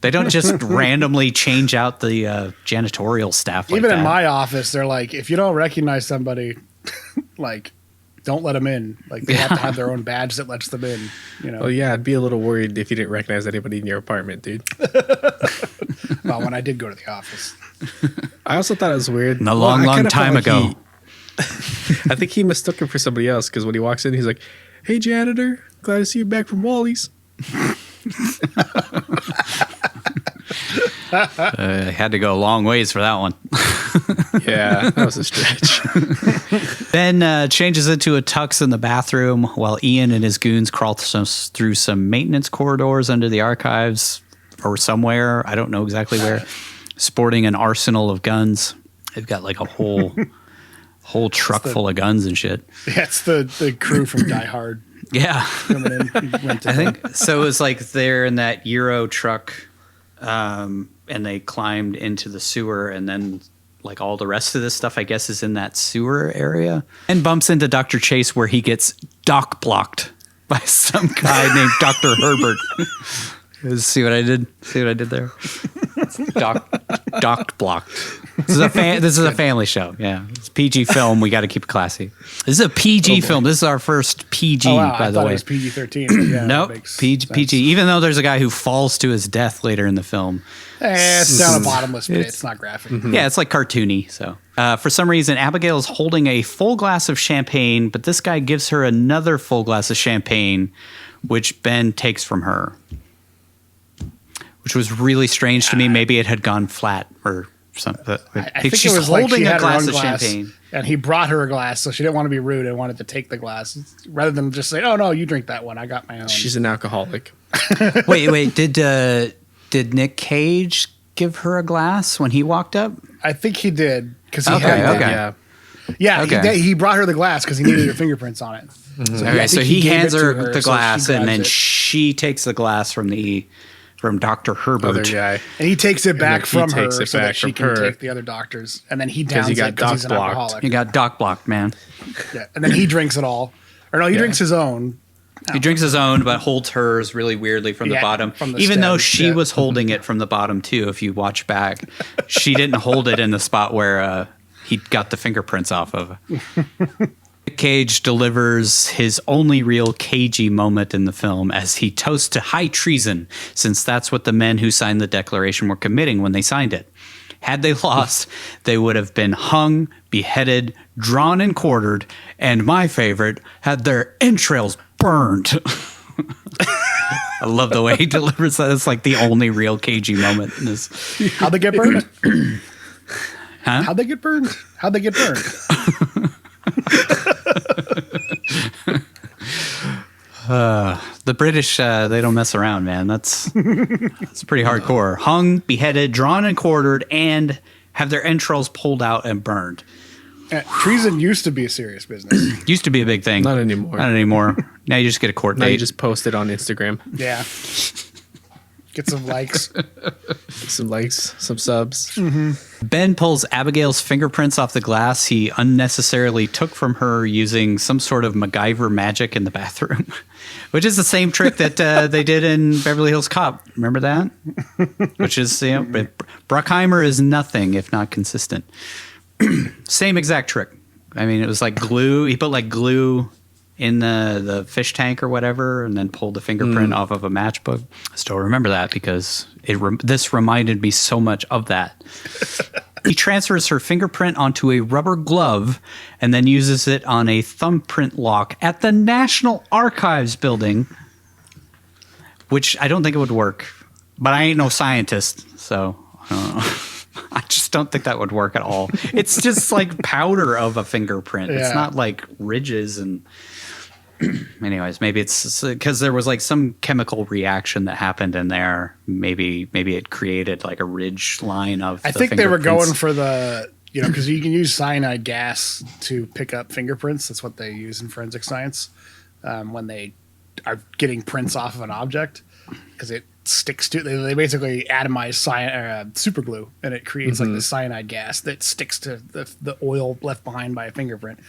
They don't just randomly change out the janitorial staff like Even that. in my office, they're like, if you don't recognize somebody, like, don't let them in. Like, they have to have their own badge that lets them in. You know. Well, yeah, I'd be a little worried if you didn't recognize anybody in your apartment, dude. Well, when I did go to the office. I also thought it was weird. A long time ago. I think he mistook him for somebody else because when he walks in, he's like, "Hey, janitor, glad to see you back from Wally's." Had to go a long ways for that one. Yeah, that was a stretch. Ben changes into a tux in the bathroom while Ian and his goons crawl through some maintenance corridors under the archives or somewhere. I don't know exactly where. Sporting an arsenal of guns. They've got like a whole truck full of guns and shit. Yeah, it's the crew from Die Hard. Yeah. Coming in. I think so. It was like they're in that Euro truck and they climbed into the sewer, and then like all the rest of this stuff, I guess, is in that sewer area, and bumps into Dr. Chase where he gets dock blocked by some guy named Dr. Herbert. See what I did? See what I did there? Dock blocked. This is a family show. Yeah, it's PG film. We got to keep it classy. This is a PG film. This is our first PG, by the way. It was PG-13. Yeah, nope, PG. Even though there's a guy who falls to his death later in the film. It's down a bottomless pit. It's not graphic. Yeah, it's like cartoony. So for some reason, Abigail is holding a full glass of champagne, but this guy gives her another full glass of champagne, which Ben takes from her. Which was really strange to me. Maybe it had gone flat or something. I think she's it was holding like she a had glass her own of glass, champagne. and he brought her a glass, so she didn't want to be rude and wanted to take the glass rather than just say, "Oh no, you drink that one. I got my own." She's an alcoholic. Wait. Did Nick Cage give her a glass when he walked up? I think he did because he Okay. He brought her the glass because he needed her fingerprints on it. So he hands her the so glass, she and then grabs it. she takes the glass from Dr. Herbert. Other guy. And he takes it back then he from her takes it so that back she from can her. take the other doctors. And then he downs he got it because he's an dock blocked. alcoholic. You got dock blocked, man. Yeah. And then he drinks it all. Or no, he drinks his own. He drinks his own, but holds hers really weirdly from the bottom. From the Even stem. though she Yeah. was holding it from the bottom too, if you watch back. She didn't hold it in the spot where he got the fingerprints off of. Cage delivers his only real cagey moment in the film as he toasts to high treason, since that's what the men who signed the Declaration were committing when they signed it. Had they lost, they would have been hung, beheaded, drawn and quartered, and my favorite, had their entrails burned. I love the way he delivers that. It's like the only real cagey moment in this. How'd they get burned? Huh? How'd they get burned? How'd they get burned? The British, they don't mess around, man. That's pretty hardcore. Hung, beheaded, drawn and quartered, and have their entrails pulled out and burned. Treason used to be a serious business. Used to be a big thing. Not anymore. Not anymore. Now you just get a court Now date. you just post it on Instagram. Yeah. Get some likes. Some likes, some subs. Ben pulls Abigail's fingerprints off the glass he unnecessarily took from her using some sort of MacGyver magic in the bathroom, which is the same trick that they did in Beverly Hills Cop. Remember that? Which is, Bruckheimer is nothing if not consistent. Same exact trick. I mean, it was like glue. He put like glue in the fish tank or whatever, and then pulled the fingerprint off of a matchbook. I still remember that because this reminded me so much of that. He transfers her fingerprint onto a rubber glove and then uses it on a thumbprint lock at the National Archives building, which I don't think it would work. But I ain't no scientist, so I don't know. I just don't think that would work at all. It's just like powder of a fingerprint. Yeah. It's not like ridges and... Anyways, maybe it's because there was like some chemical reaction that happened in there. Maybe it created like a ridge line of. I think they were going for the, because you can use cyanide gas to pick up fingerprints. That's what they use in forensic science when they are getting prints off of an object because it sticks to. They basically atomize super glue, and it creates like the cyanide gas that sticks to the oil left behind by a fingerprint.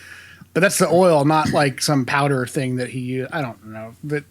But that's the oil, not like some powder thing that he used. I don't know, but.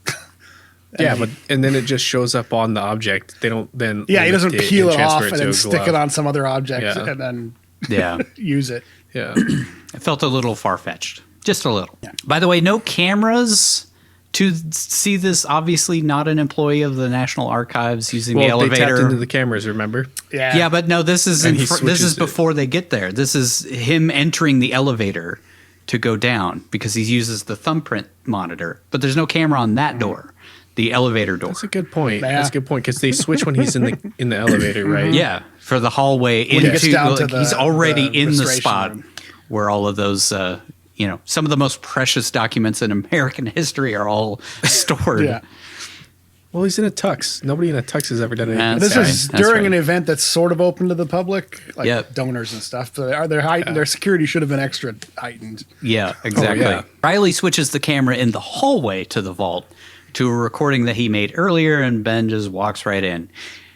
And then it just shows up on the object. They don't then. Yeah, he doesn't peel it off and then to a stick it glove. on some other object and then use it. Yeah. It felt a little far-fetched. Just a little. Yeah. By the way, no cameras to see this. Obviously not an employee of the National Archives using the elevator. They tapped into the cameras, remember? Yeah. Yeah, but no, this is this is before they get there. This is him entering the elevator to go down because he uses the thumbprint monitor. But there's no camera on that door. The elevator door. That's a good point. Yeah. That's a good point because they switch when he's in the elevator, right? Yeah, for the hallway into. He's already in the spot where all of those, some of the most precious documents in American history are all stored. Yeah. Well, he's in a tux. Nobody in a tux has ever done anything. This is during an event that's sort of open to the public, like donors and stuff. So their security should have been extra heightened. Yeah, exactly. Riley switches the camera in the hallway to the vault to a recording that he made earlier, and Ben just walks right in.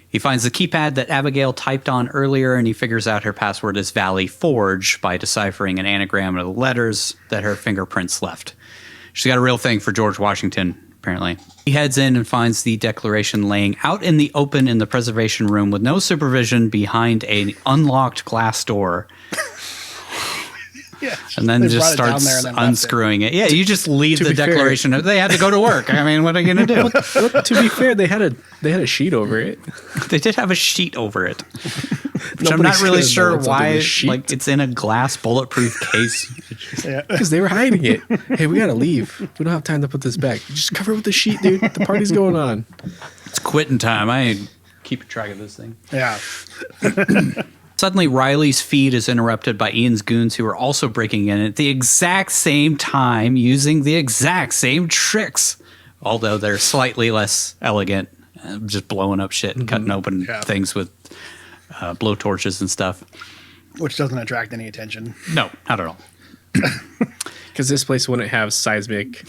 He finds the keypad that Abigail typed on earlier, and he figures out her password is Valley Forge by deciphering an anagram of the letters that her fingerprints left. She's got a real thing for George Washington, apparently. He heads in and finds the Declaration laying out in the open in the preservation room with no supervision behind an unlocked glass door. Yeah, and then just starts unscrewing it. Yeah, you just leave the Declaration. They had to go to work. I mean, what are you going to do? To be fair, they had a sheet over it. They did have a sheet over it, which I'm not really sure why. Like it's in a glass bulletproof case. Because they were hiding it. Hey, we got to leave. We don't have time to put this back. Just cover it with the sheet, dude. The party's going on. It's quitting time. I ain't keeping track of this thing. Yeah. Suddenly, Riley's feed is interrupted by Ian's goons, who are also breaking in at the exact same time, using the exact same tricks, although they're slightly less elegant, just blowing up shit and cutting open things with blowtorches and stuff. Which doesn't attract any attention. No, not at all. Because this place wouldn't have seismic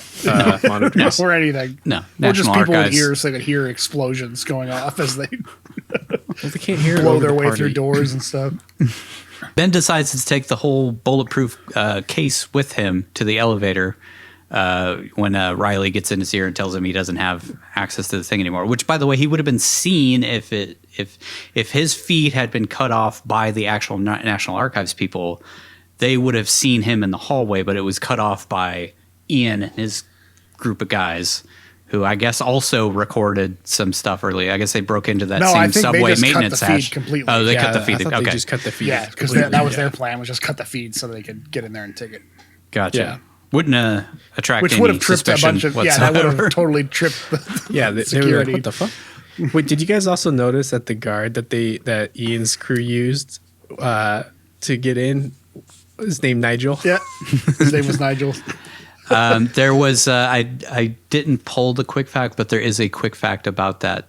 monitors. Or anything. No, or just people with ears so they could hear explosions going off as they they can't hear blow their way through doors and stuff. Ben decides to take the whole bulletproof case with him to the elevator when Riley gets in his ear and tells him he doesn't have access to the thing anymore. Which, by the way, he would have been seen if his feed had been cut off by the actual National Archives people. They would have seen him in the hallway, but it was cut off by Ian and his group of guys, who I guess also recorded some stuff early. I guess they broke into that same subway maintenance hatch. Completely. They cut the feed. Okay, they just cut the feed. Yeah, because that was their plan, was just cut the feed so they could get in there and take it. Gotcha. Yeah. Wouldn't attract which any would have tripped a bunch of whatsoever. that would have totally tripped. They were like, what the fuck? Wait, did you guys also notice that the guard that Ian's crew used to get in? His name Nigel. Yeah, his name was Nigel. There was I didn't pull the quick fact, but there is a quick fact about that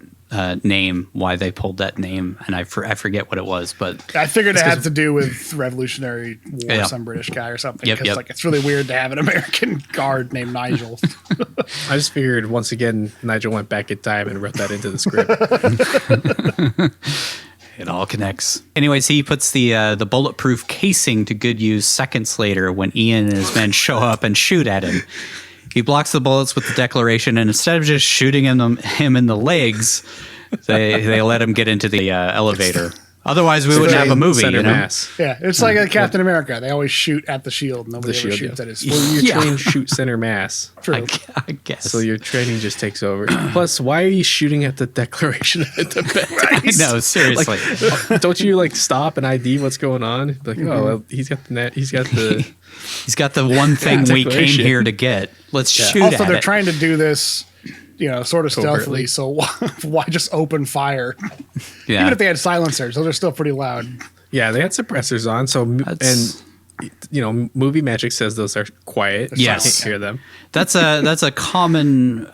name, why they pulled that name, and I forget what it was, but I figured it had to do with Revolutionary War, some British guy or something. Because like it's really weird to have an American guard named Nigel. I just figured once again Nigel went back in time and wrote that into the script. It all connects. Anyways, he puts the bulletproof casing to good use seconds later when Ian and his men show up and shoot at him. He blocks the bullets with the Declaration, and instead of just shooting him in the legs, they let him get into the elevator. Otherwise, we wouldn't have a movie, you know? Mass. Yeah, it's like a Captain America. They always shoot at the shield. Nobody ever shoots at his. Well, you train shoot center mass. True. I guess. So your training just takes over. Plus, why are you shooting at the Declaration at the base? I know, seriously. Like, don't you stop and ID what's going on? Like, oh, well, he's got the net. He's got the one thing we came here to get. Let's shoot at it. Also, they're trying to do this, sort of stealthily. So why just open fire? Yeah. Even if they had silencers, those are still pretty loud. Yeah, they had suppressors on. So movie magic says those are quiet. Yes, so I can't hear them. That's a common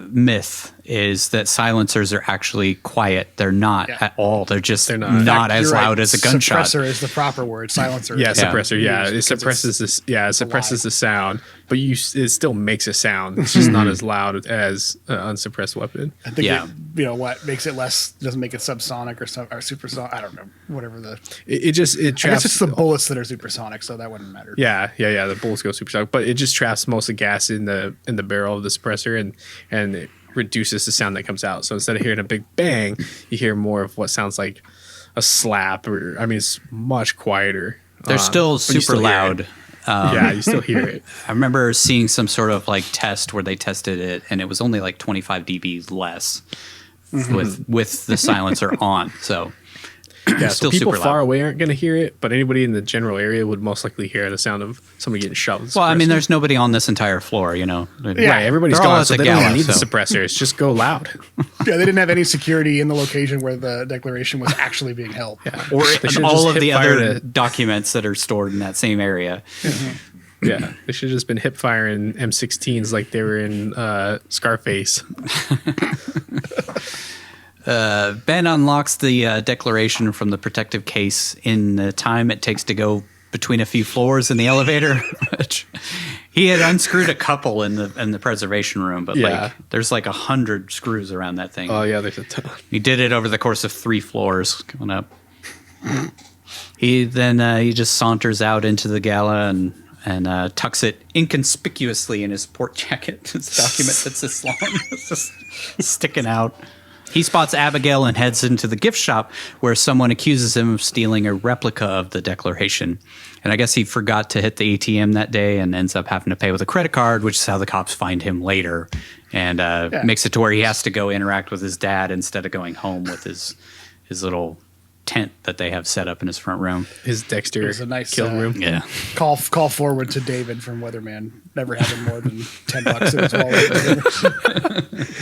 myth is that silencers are actually quiet. They're not at all. They're not as You're right. loud as a gunshot. Suppressor is the proper word. Silencer. Yeah, is suppressor. Yeah, it suppresses this. Yeah, it suppresses the sound, but it still makes a sound. It's just not as loud as an unsuppressed weapon. I think Yeah. what makes it doesn't make it subsonic or supersonic. I don't know. Whatever It just I traps. guess it's the bullets that are supersonic, so that wouldn't matter. Yeah. The bullets go supersonic, but it just traps most of the gas in the barrel of the suppressor, and it reduces the sound that comes out. So instead of hearing a big bang, you hear more of what sounds like a slap, it's much quieter. They're still but you super hear loud. it. Yeah, you still hear it. I remember seeing some sort of like test where they tested it, and it was only like 25 dB less with the silencer on. So Yeah, still so people super far loud. away aren't going to hear it, but anybody in the general area would most likely hear the sound of somebody getting shot with a Well, I mean, suppressor. there's nobody on this entire floor, you know. Right, everybody's They're all gone, at so the they don't gala, need the so- suppressors. Just go loud. Yeah, they didn't have any security in the location where the declaration was actually being held. Or They should've all just of the hip-fired other it. documents that are stored in that same area. Yeah, they should have just been hip firing M16s like they were in Scarface. Ben unlocks the declaration from the protective case in the time it takes to go between a few floors in the elevator. Which he had unscrewed a couple in the preservation room, but Yeah. there's like 100 screws around that thing. Oh yeah, there's a ton. He did it over the course of 3 floors going up. He just saunters out into the gala and tucks it inconspicuously in his port jacket. This document that's this long, it's just sticking out. He spots Abigail and heads into the gift shop where someone accuses him of stealing a replica of the Declaration. And I guess he forgot to hit the ATM that day and ends up having to pay with a credit card, which is how the cops find him later. And makes it to where he has to go interact with his dad instead of going home with his little tent that they have set up in his front room. His Dexter It was a nice, kill room. Yeah. Call forward to David from Weatherman, never having more than $10 in his wallet.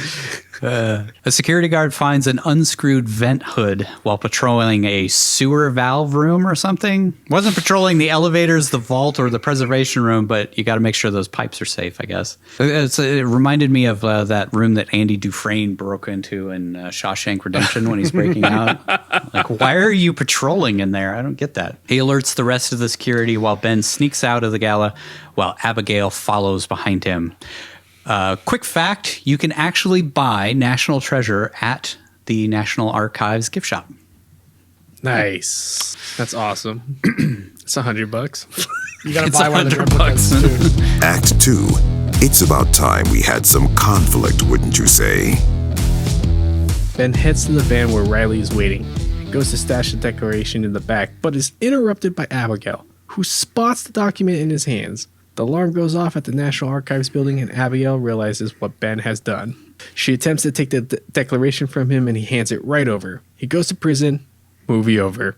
A security guard finds an unscrewed vent hood while patrolling a sewer valve room or something. Wasn't patrolling the elevators, the vault, or the preservation room, but you got to make sure those pipes are safe, I guess. It reminded me of that room that Andy Dufresne broke into in Shawshank Redemption when he's breaking out. Like, why are you patrolling in there? I don't get that. He alerts the rest of the security while Ben sneaks out of the gala while Abigail follows behind him. Quick fact, you can actually buy National Treasure at the National Archives gift shop. Nice. That's awesome. It's $100. You got to It's buy one of the $100 replicas too. Act 2. It's about time we had some conflict, wouldn't you say? Ben heads to the van where Riley is waiting. He goes to stash the declaration in the back, but is interrupted by Abigail, who spots the document in his hands. The alarm goes off at the National Archives building, and Abigail realizes what Ben has done. She attempts to take the declaration from him, and he hands it right over. He goes to prison. Movie over.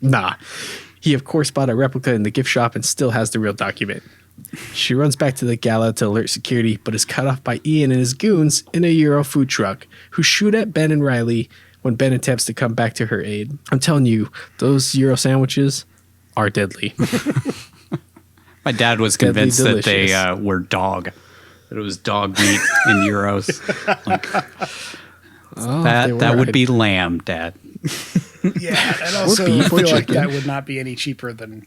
Nah. He, of course, bought a replica in the gift shop and still has the real document. She runs back to the gala to alert security, but is cut off by Ian and his goons in a Euro food truck, who shoot at Ben and Riley when Ben attempts to come back to her aid. I'm telling you, those Euro sandwiches are deadly. My dad was Deadly convinced that they delicious. were dog. That it was dog meat in euros. Like, they were. that would be lamb, Dad. Yeah, and also beef I or feel like chicken. that would not be any cheaper than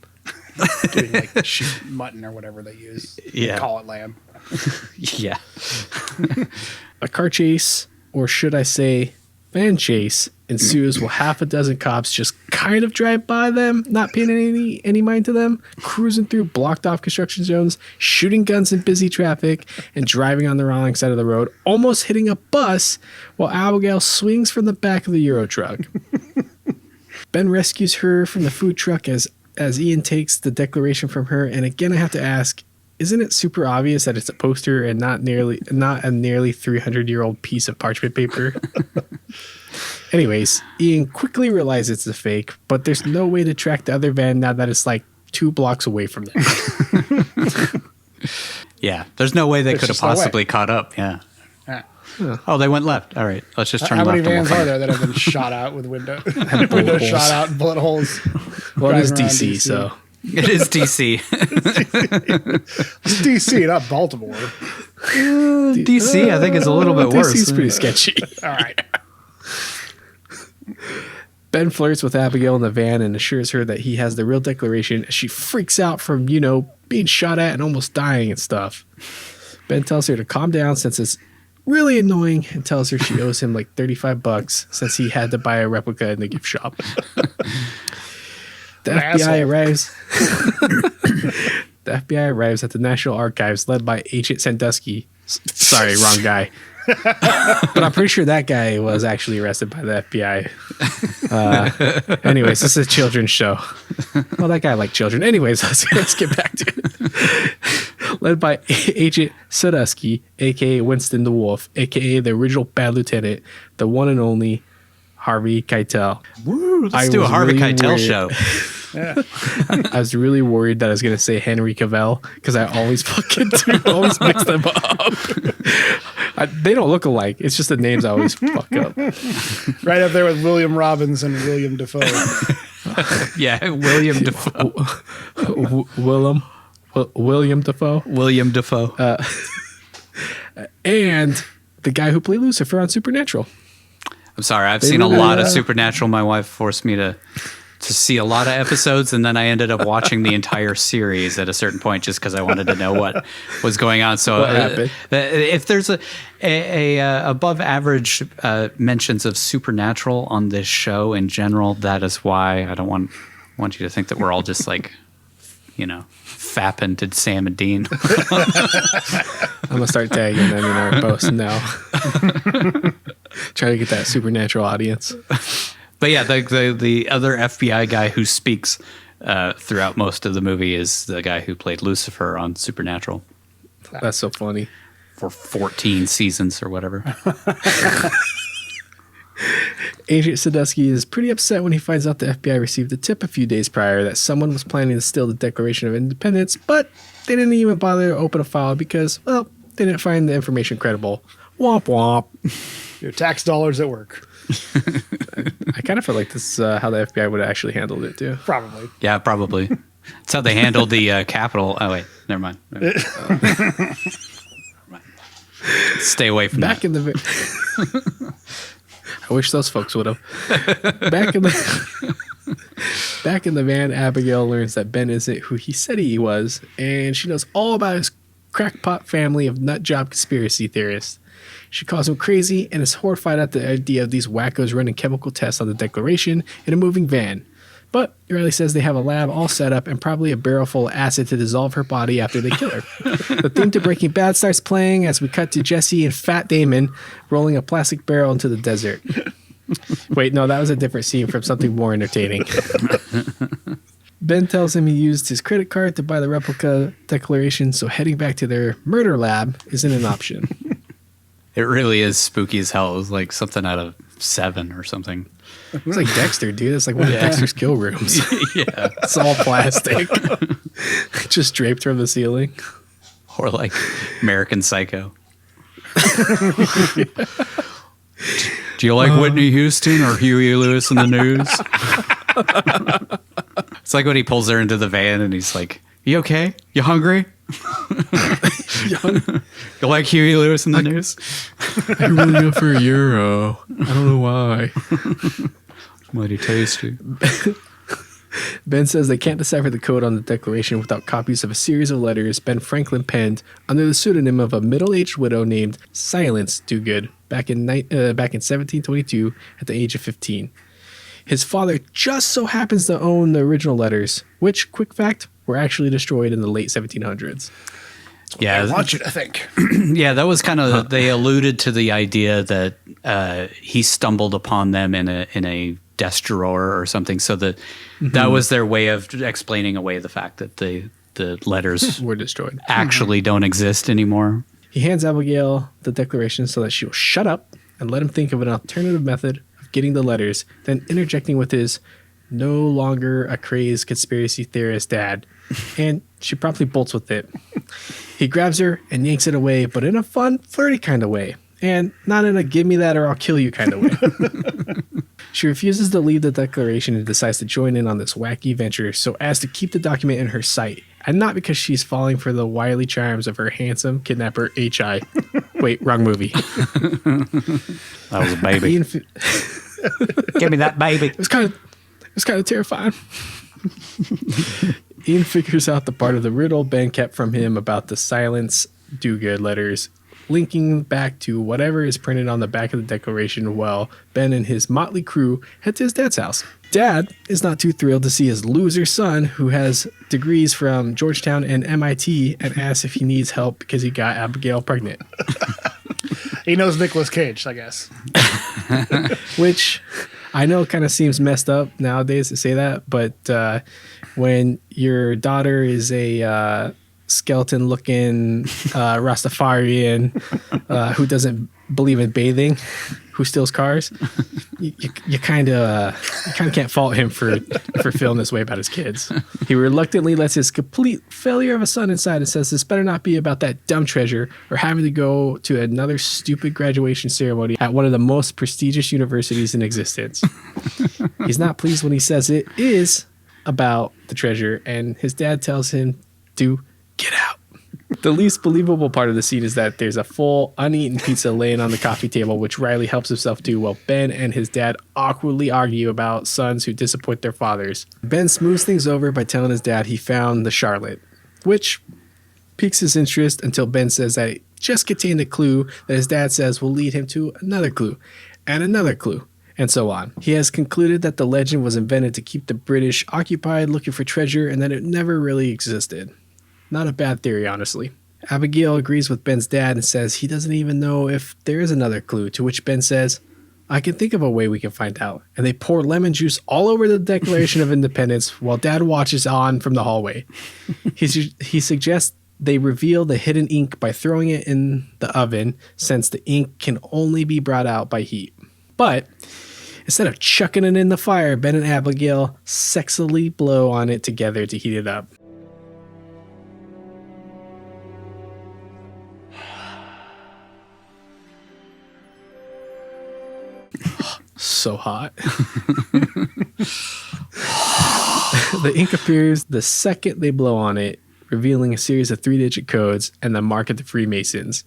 doing like sheep mutton or whatever they use. Yeah. Call it lamb. Yeah. A car chase, or should I say, van chase, ensues while half a dozen cops just kind of drive by them, not paying any mind to them, cruising through blocked off construction zones, shooting guns in busy traffic, and driving on the wrong side of the road, almost hitting a bus while Abigail swings from the back of the Euro truck. Ben rescues her from the food truck as Ian takes the declaration from her, and again I have to ask, isn't it super obvious that it's a poster and not a nearly 300-year-old piece of parchment paper? Anyways, Ian quickly realizes it's a fake, but there's no way to track the other van now that it's like 2 blocks away from them. Yeah. There's no way they could have just no way. possibly caught up. Yeah. Yeah. Oh, they went left. All right. Let's just turn How left. many and we'll vans are find there that have been shot out with windows holes. shot out and bullet holes? Well, it is Driving around DC, so it. It is DC. It's DC, not Baltimore. DC, I think, is a little bit worse. DC's pretty sketchy. All right. Ben flirts with Abigail in the van and assures her that he has the real declaration. She freaks out from, being shot at and almost dying and stuff. Ben tells her to calm down since it's really annoying and tells her she owes him like $35 since he had to buy a replica in the gift shop. The FBI arrives. The FBI arrives at the National Archives led by Agent Sandusky. Sorry, wrong guy. But I'm pretty sure that guy was actually arrested by the FBI. Anyways, this is a children's show. Well, that guy liked children. Anyways, let's get back to it. Led by Agent Sandusky, a.k.a. Winston the Wolf, a.k.a. the original bad lieutenant, the one and only Harvey Keitel. Woo, let's do a Harvey Keitel show. Yeah. I was really worried that I was going to say Henry Cavill because I always always mix them up. They don't look alike. It's just the names I always fuck up. Right up there with William Robbins and William Dafoe. Yeah, William Dafoe. William Dafoe. William Dafoe. And the guy who played Lucifer on Supernatural. I'm sorry, I've seen a lot of Supernatural. My wife forced me to see a lot of episodes, and then I ended up watching the entire series at a certain point just because I wanted to know what was going on. So what happened? If there's a above average mentions of Supernatural on this show in general, that is why I don't want you to think that we're all just like, fapping to Sam and Dean. I'm going to start tagging them in our posts now. Try to get that Supernatural audience. But yeah, the other FBI guy who speaks throughout most of the movie is the guy who played Lucifer on Supernatural. That's so funny. For 14 seasons or whatever. Agent Sandusky is pretty upset when he finds out the FBI received a tip a few days prior that someone was planning to steal the Declaration of Independence, but they didn't even bother to open a file because, well, they didn't find the information credible. Womp womp. Your tax dollars at work. I kind of feel like this is how the FBI would have actually handled it, too. Probably. Yeah, probably. That's how they handled the Capitol. Oh, wait. Never mind. Stay away from that. I wish those folks would have. Back in the van, Abigail learns that Ben isn't who he said he was, and she knows all about his crackpot family of nutjob conspiracy theorists. She calls him crazy and is horrified at the idea of these wackos running chemical tests on the Declaration in a moving van. But Riley says they have a lab all set up and probably a barrel full of acid to dissolve her body after they kill her. The theme to Breaking Bad starts playing as we cut to Jesse and Fat Damon rolling a plastic barrel into the desert. Wait, no, that was a different scene from something more entertaining. Ben tells him he used his credit card to buy the replica Declaration, so heading back to their murder lab isn't an option. It really is spooky as hell. It was like something out of Seven or something. It's like Dexter, dude. It's like one of Dexter's kill rooms. Yeah. It's all plastic. Just draped from the ceiling. Or like American Psycho. Do you like Whitney Houston or Huey Lewis in the News? It's like when he pulls her into the van and he's like, "You okay? You hungry? You like Huey Lewis in the News?" I really go for a euro. I don't know why. Mighty tasty. Ben says they can't decipher the code on the Declaration without copies of a series of letters Ben Franklin penned under the pseudonym of a middle-aged widow named Silence Dogood back in 1722 at the age of 15. His father just so happens to own the original letters, which, quick fact, were actually destroyed in the late 1700s. Yeah, I want you to think. Yeah, that was kind of they alluded to the idea that he stumbled upon them in a desk drawer or something, so that was their way of explaining away the fact that the letters were destroyed, actually don't exist anymore. He hands Abigail the Declaration so that she will shut up and let him think of an alternative method of getting the letters, then interjecting with his "no longer a crazed conspiracy theorist dad," and she promptly bolts with it. He grabs her and yanks it away, but in a fun, flirty kind of way, and not in a "give me that or I'll kill you" kind of way. She refuses to leave the Declaration and decides to join in on this wacky venture so as to keep the document in her sight, and not because she's falling for the wily charms of her handsome kidnapper H.I. Wait, wrong movie. That was a baby. Give me that baby. It was kind of terrifying. Ian figures out the part of the riddle Ben kept from him about the silence do-good letters, linking back to whatever is printed on the back of the declaration while Ben and his motley crew head to his dad's house. Dad is not too thrilled to see his loser son, who has degrees from Georgetown and MIT, and asks if he needs help because he got Abigail pregnant. He knows Nicolas Cage, I guess. Which I know kind of seems messed up nowadays to say that, but when your daughter is a skeleton-looking Rastafarian who doesn't believe in bathing, who steals cars, you kind of can't fault him for feeling this way about his kids. He reluctantly lets his complete failure of a son inside and says this better not be about that dumb treasure or having to go to another stupid graduation ceremony at one of the most prestigious universities in existence. He's not pleased when he says it is about the treasure, and his dad tells him to get out. The least believable part of the scene is that there's a full uneaten pizza laying on the coffee table, which Riley helps himself to while Ben and his dad awkwardly argue about sons who disappoint their fathers. Ben smooths things over by telling his dad he found the Charlotte, which piques his interest until Ben says that it just contained a clue that his dad says will lead him to another clue and another clue, and so on. He has concluded that the legend was invented to keep the British occupied looking for treasure and that it never really existed. Not a bad theory, honestly. Abigail agrees with Ben's dad and says he doesn't even know if there is another clue, to which Ben says, I can think of a way we can find out. And they pour lemon juice all over the Declaration of Independence while Dad watches on from the hallway. He suggests they reveal the hidden ink by throwing it in the oven, since the ink can only be brought out by heat. But instead of chucking it in the fire, Ben and Abigail sexily blow on it together to heat it up. So hot. The ink appears the second they blow on it, revealing a series of 3-digit codes and the mark of the Freemasons.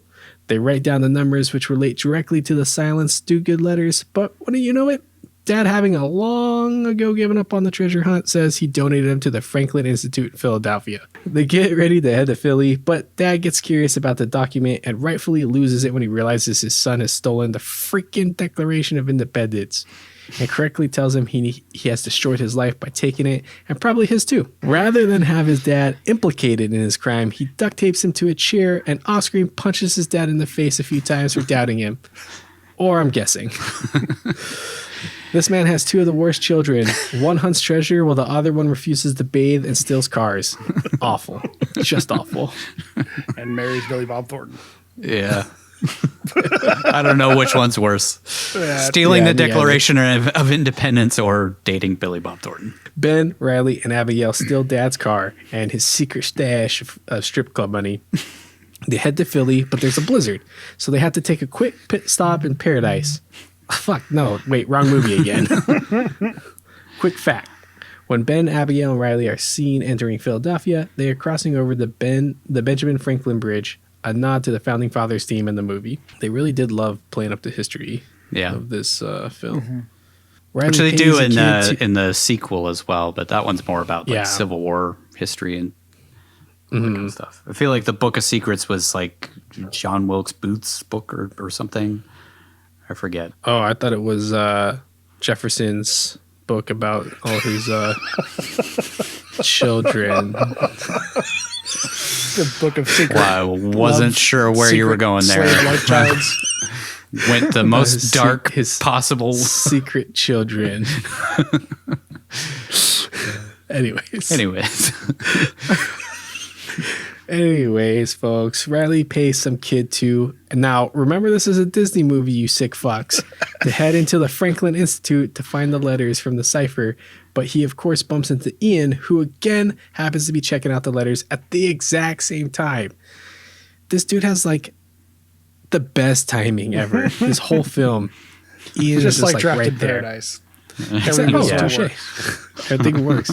They write down the numbers which relate directly to the silence do-good letters, but wouldn't you know it, Dad, having a long ago given up on the treasure hunt, says he donated them to the Franklin Institute in Philadelphia. They get ready to head to Philly, but Dad gets curious about the document and rightfully loses it when he realizes his son has stolen the freaking Declaration of Independence and correctly tells him he has destroyed his life by taking it, and probably his too. Rather than have his dad implicated in his crime, he duct tapes him to a chair and off-screen punches his dad in the face a few times for doubting him. Or I'm guessing. This man has 2 of the worst children. One hunts treasure while the other one refuses to bathe and steals cars. Awful. Just awful. And marries Billy Bob Thornton. Yeah. I don't know which one's worse. Stealing the Declaration of Independence or dating Billy Bob Thornton. Ben, Riley, and Abigail steal Dad's car and his secret stash of strip club money. They head to Philly, but there's a blizzard, so they have to take a quick pit stop in Paradise. Fuck, no, wait, wrong movie again. Quick fact. When Ben, Abigail, and Riley are seen entering Philadelphia, they are crossing over the Benjamin Franklin Bridge, a nod to the Founding Fathers theme in the movie. They really did love playing up the history of this film. Mm-hmm. Which they do in the sequel as well, but that one's more about like Civil War history and that kind of stuff. I feel like the Book of Secrets was like John Wilkes Booth's book or something. I forget. Oh, I thought it was Jefferson's book about all his children. The Book of Secrets. Well, I wasn't sure where you were going there. Went the most dark possible. Secret children. Anyways, folks, Riley pays some kid to, and now remember this is a Disney movie, you sick fucks, to head into the Franklin Institute to find the letters from the cipher, but he of course bumps into Ian, who again happens to be checking out the letters at the exact same time. This dude has like the best timing ever. This whole film. Ian just is like like Drafted right there. Paradise. Everything works.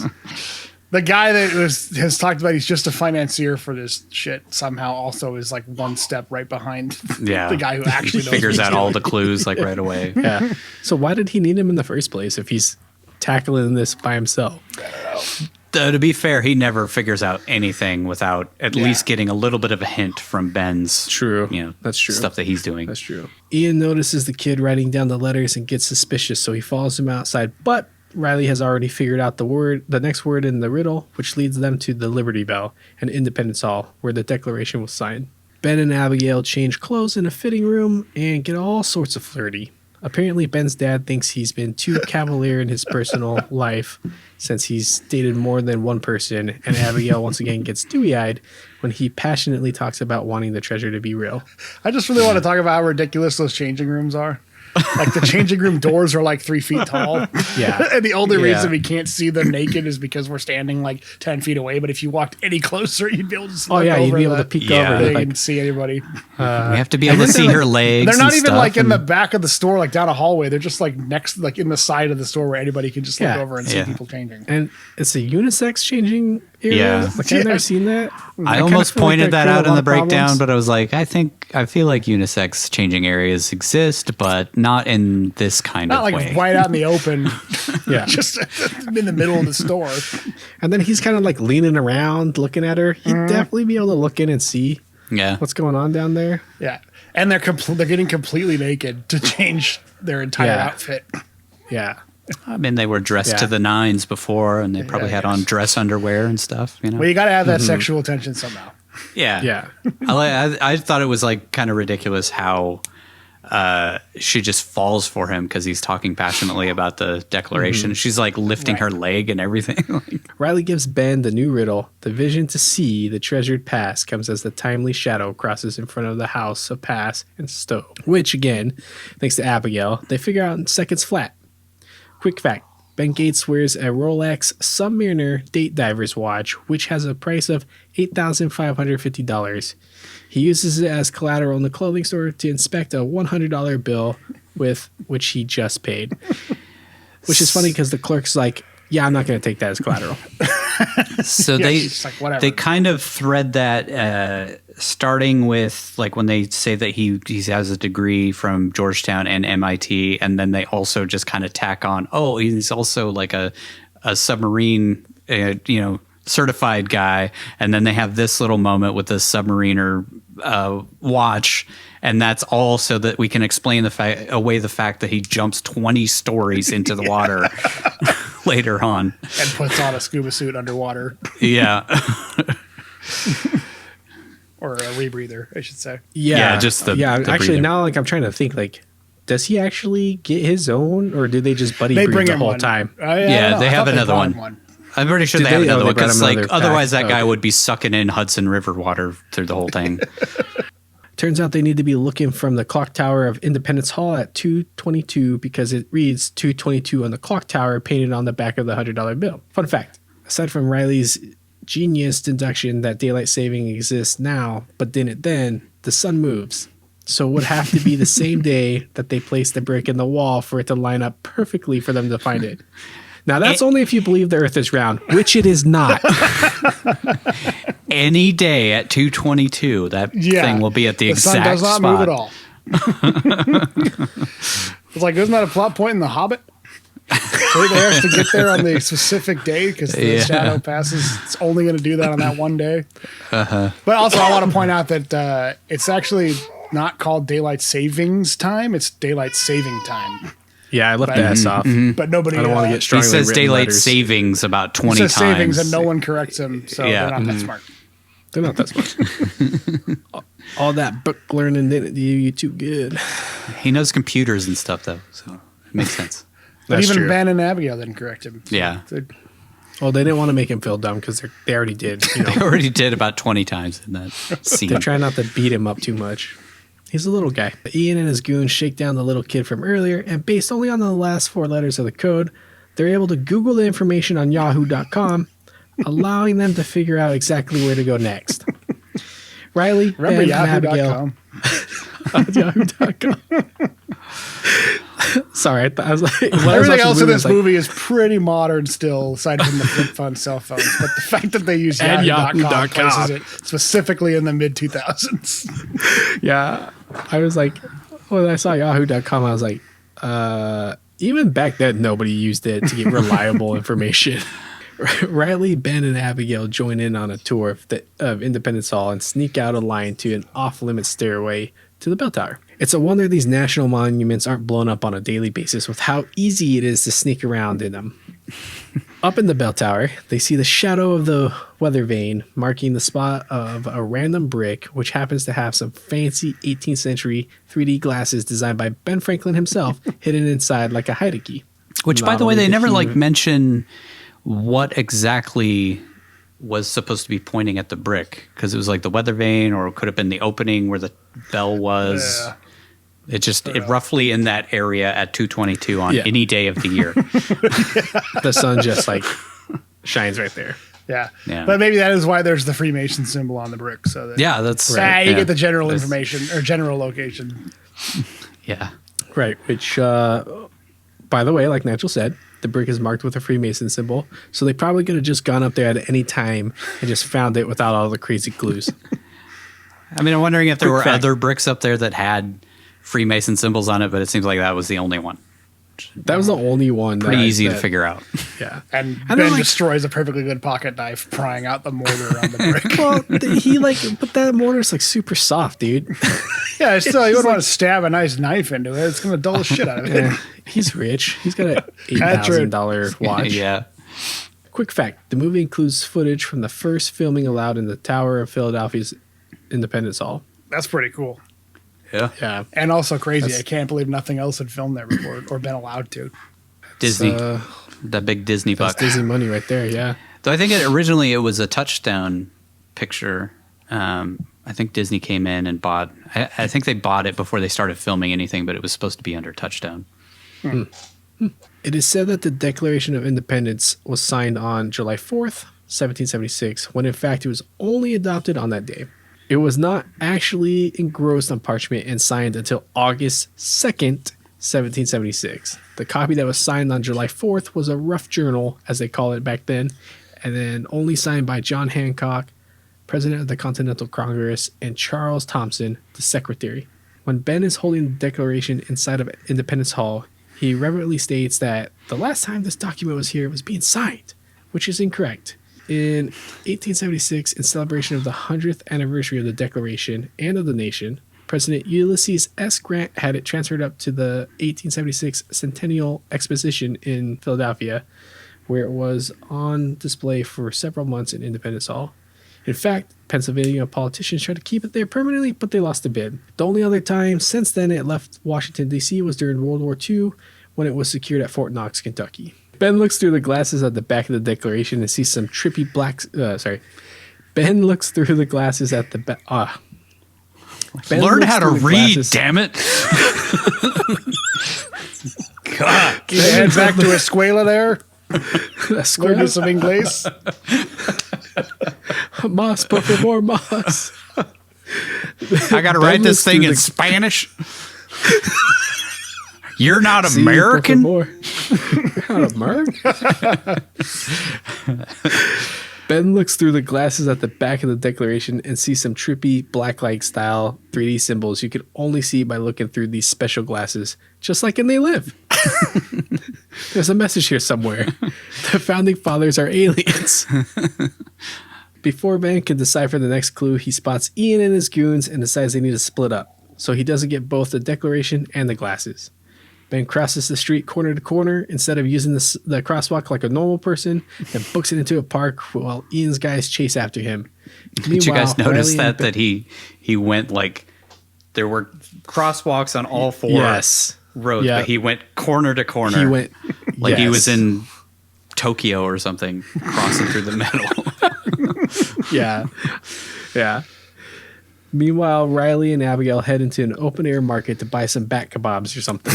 The guy that has talked about he's just a financier for this shit somehow also is like one step right behind the guy who actually knows figures what out he's all doing. the clues like right away. Yeah. So why did he need him in the first place if he's tackling this by himself? To be fair, he never figures out anything without at least getting a little bit of a hint from Ben's That's true. stuff that he's doing. That's true. Ian notices the kid writing down the letters and gets suspicious, so he follows him outside. But Riley has already figured out the next word in the riddle, which leads them to the Liberty Bell and Independence Hall, where the Declaration was signed. Ben and Abigail change clothes in a fitting room and get all sorts of flirty. Apparently, Ben's dad thinks he's been too cavalier in his personal life since he's dated more than one person, and Abigail once again gets dewy-eyed when he passionately talks about wanting the treasure to be real. I just really want to talk about how ridiculous those changing rooms are. Like the changing room doors are like 3 feet tall. Yeah. And the only reason we can't see them naked is because we're standing like 10 feet away. But if you walked any closer, you'd be able to see you'd be able to peek over. They Like, can see anybody. We have to be able to see her legs. They're not and even stuff, like in and- the back of the store, like down a hallway. They're just like next, like in the side of the store where anybody can just look over and see people changing. and it's a unisex changing area. Yeah. Like, I've never seen that. I kinda almost feel like pointed that created out a in lot the of breakdown, problems. but I was like, I feel like unisex changing areas exist, but not in this kind Not of like way. right out in the open, Yeah. just in the middle of the store. And then he's kind of like leaning around looking at her. He'd definitely be able to look in and see Yeah. what's going on down there. Yeah. And they're getting completely naked to change their entire outfit. Yeah. I mean, they were dressed to the nines before, and they probably had on dress underwear and stuff. You know. Well, you got to have that sexual tension somehow. Yeah. Yeah. I thought it was like kind of ridiculous how she just falls for him because he's talking passionately about the Declaration. She's like lifting her leg and everything. Riley gives Ben the new riddle. The vision to see the treasured past comes as the timely shadow crosses in front of the house of Pass and Stowe, which again, thanks to Abigail, they figure out in seconds flat. Quick fact. Ben Gates wears a Rolex Submariner date diver's watch, which has a price of $8,550. He uses it as collateral in the clothing store to inspect a $100 bill with which he just paid. Which is funny because the clerk's like, yeah, I'm not going to take that as collateral. So Yeah, she's like, whatever. they kind of thread that starting with like when they say that he has a degree from Georgetown and MIT, and then they also just kind of tack on, oh, he's also like a submarine, certified guy, and then they have this little moment with the submariner watch, and that's all so that we can explain away the fact that he jumps 20 stories into the water later on And puts on a scuba suit underwater, Yeah. or a rebreather, I should say. Yeah, just the actually breathing. now like I'm trying to think like, does he actually get his own, or do they just buddy They breathe bring the him whole one. time? I Yeah, don't know. they I have thought another brought one. I'm pretty sure Did they have they? Oh, another they one brought because him like another otherwise pack. that guy Okay. would be sucking in Hudson River water through the whole thing. Turns out they need to be looking from the clock tower of Independence Hall at 222 because it reads 222 on the clock tower painted on the back of the $100 bill. Fun fact, aside from Riley's genius deduction that daylight saving exists now but didn't then, the sun moves. So it would have to be the same day that they placed the brick in the wall for it to line up perfectly for them to find it. Now that's only if you believe the earth is round, which it is not. Any day at 2:22, that thing will be at the sun exact does not spot. move at all. It's like, isn't that a plot point in The Hobbit? Where they have to get there on the specific day because the shadow passes. It's only going to do that on that one day. But also, I want to point out that it's actually not called daylight savings time. It's daylight saving time. Yeah, I left the S off. But nobody. I don't want to get He strongly says written daylight letters. savings about It 20 says times. savings, and no one corrects him, so Yeah. they're not that smart. They're not that smart. All that book learning didn't do you too good. He knows computers and stuff though, so it makes sense. But That's even true. Van and Abigail didn't correct him. So Yeah. Well, they didn't want to make him feel dumb because they already did. You know, They already did about 20 times in that scene. they're trying not to beat him up too much. He's a little guy. Ian and his goons shake down the little kid from earlier, and based only on the last 4 letters of the code, they're able to Google the information on yahoo.com, allowing them to figure out exactly where to go next. Riley, Remember Ben, and Abigail. Yahoo.com? Yahoo.com. Sorry, I was like, when I was Everything watching else the in I this was like, movie is pretty modern still, aside from the flip phone cell phones. But the fact that they use And Yahoo.com Yahoo.com. places it specifically in the mid 2000s. Yeah, I was like, when I saw Yahoo.com, I was like, even back then, nobody used it to get reliable information. Riley, Ben, and Abigail join in on a tour of Independence Hall and sneak out a line to an off-limits stairway to the bell tower. It's a wonder these national monuments aren't blown up on a daily basis with how easy it is to sneak around in them. Up in the bell tower, they see the shadow of the weather vane marking the spot of a random brick, which happens to have some fancy 18th century 3D glasses designed by Ben Franklin himself hidden inside like a hide key. Which, by the way, they never like mention what exactly was supposed to be pointing at the brick, because it was like the weather vane, or it could have been the opening where the bell was. Yeah. It roughly in that area at 2:22 on Yeah. any day of the year. The sun just like shines right there. Yeah. Yeah. But maybe that is why there's the Freemason symbol on the brick. So that Yeah, that's you yeah. get the general That's- information or general location. Yeah. Right, which, by the way, like Nigel said, the brick is marked with a Freemason symbol, so they probably could have just gone up there at any time and just found it without all the crazy clues. I mean, I'm wondering if there Quick were fact. other bricks up there that had Freemason symbols on it, but it seems like that was the only one. That was the only one. Pretty easy to figure out. Yeah. And And Ben then, like- destroys a perfectly good pocket knife, prying out the mortar on the brick. Well, but that mortar's like super soft, dude. Yeah, still, you would want to stab a nice knife into it. It's going to dull the shit out of it. Yeah, he's rich. He's got a That's true. $8,000 watch. Yeah. Quick fact: the movie includes footage from the first filming allowed in the Tower of Philadelphia's Independence Hall. That's pretty cool. Yeah. Yeah, And also crazy. That's- I can't believe nothing else had filmed there before or been allowed to. Disney. So, That big Disney that's buck. Disney money right there. Yeah. Though I think originally it was a Touchstone picture. I think Disney came in and bought. I think they bought it before they started filming anything, but it was supposed to be under Touchstone. It is said that the Declaration of Independence was signed on July 4th, 1776, when in fact it was only adopted on that day. It was not actually engrossed on parchment and signed until August 2nd, 1776. The copy that was signed on July 4th was a rough journal, as they call it back then, and then only signed by John Hancock, President of the Continental Congress, and Charles Thompson, the Secretary. When Ben is holding the Declaration inside of Independence Hall, he reverently states that the last time this document was here, it was being signed, which is incorrect. In 1876, in celebration of the 100th anniversary of the Declaration and of the nation, President Ulysses S. Grant had it transferred up to the 1876 Centennial Exposition in Philadelphia, where it was on display for several months in Independence Hall. In fact, Pennsylvania politicians tried to keep it there permanently, but they lost the bid. The only other time since then it left Washington, D.C. was during World War II, when it was secured at Fort Knox, Kentucky. Ben looks through the glasses at the back of the Declaration and sees some trippy Ben looks through the glasses at the back. Learn how to read, damn it! God, Head back to Escuela there. Learn Mas, some English. por favor, mas. I got to write Ben this looks thing through in the- Spanish. You're not Sí, American. por favor. You're not American. Ben looks through the glasses at the back of the Declaration and sees some trippy blacklight style 3D symbols you could only see by looking through these special glasses, just like in They Live. There's a message here somewhere. The founding fathers are aliens. Before Ben can decipher the next clue, he spots Ian and his goons and decides they need to split up, so he doesn't get both the Declaration and the glasses. Ben crosses the street corner to corner instead of using the crosswalk like a normal person, and books it into a park while Ian's guys chase after him. Did you guys Meanwhile, notice Riley and that he went like there were crosswalks on all four Yes. roads, Yeah. but he went corner to corner. He went like he was yes. in Tokyo or something, crossing through the middle. Yeah. Yeah. Meanwhile, Riley and Abigail head into an open air market to buy some bat kebabs or something.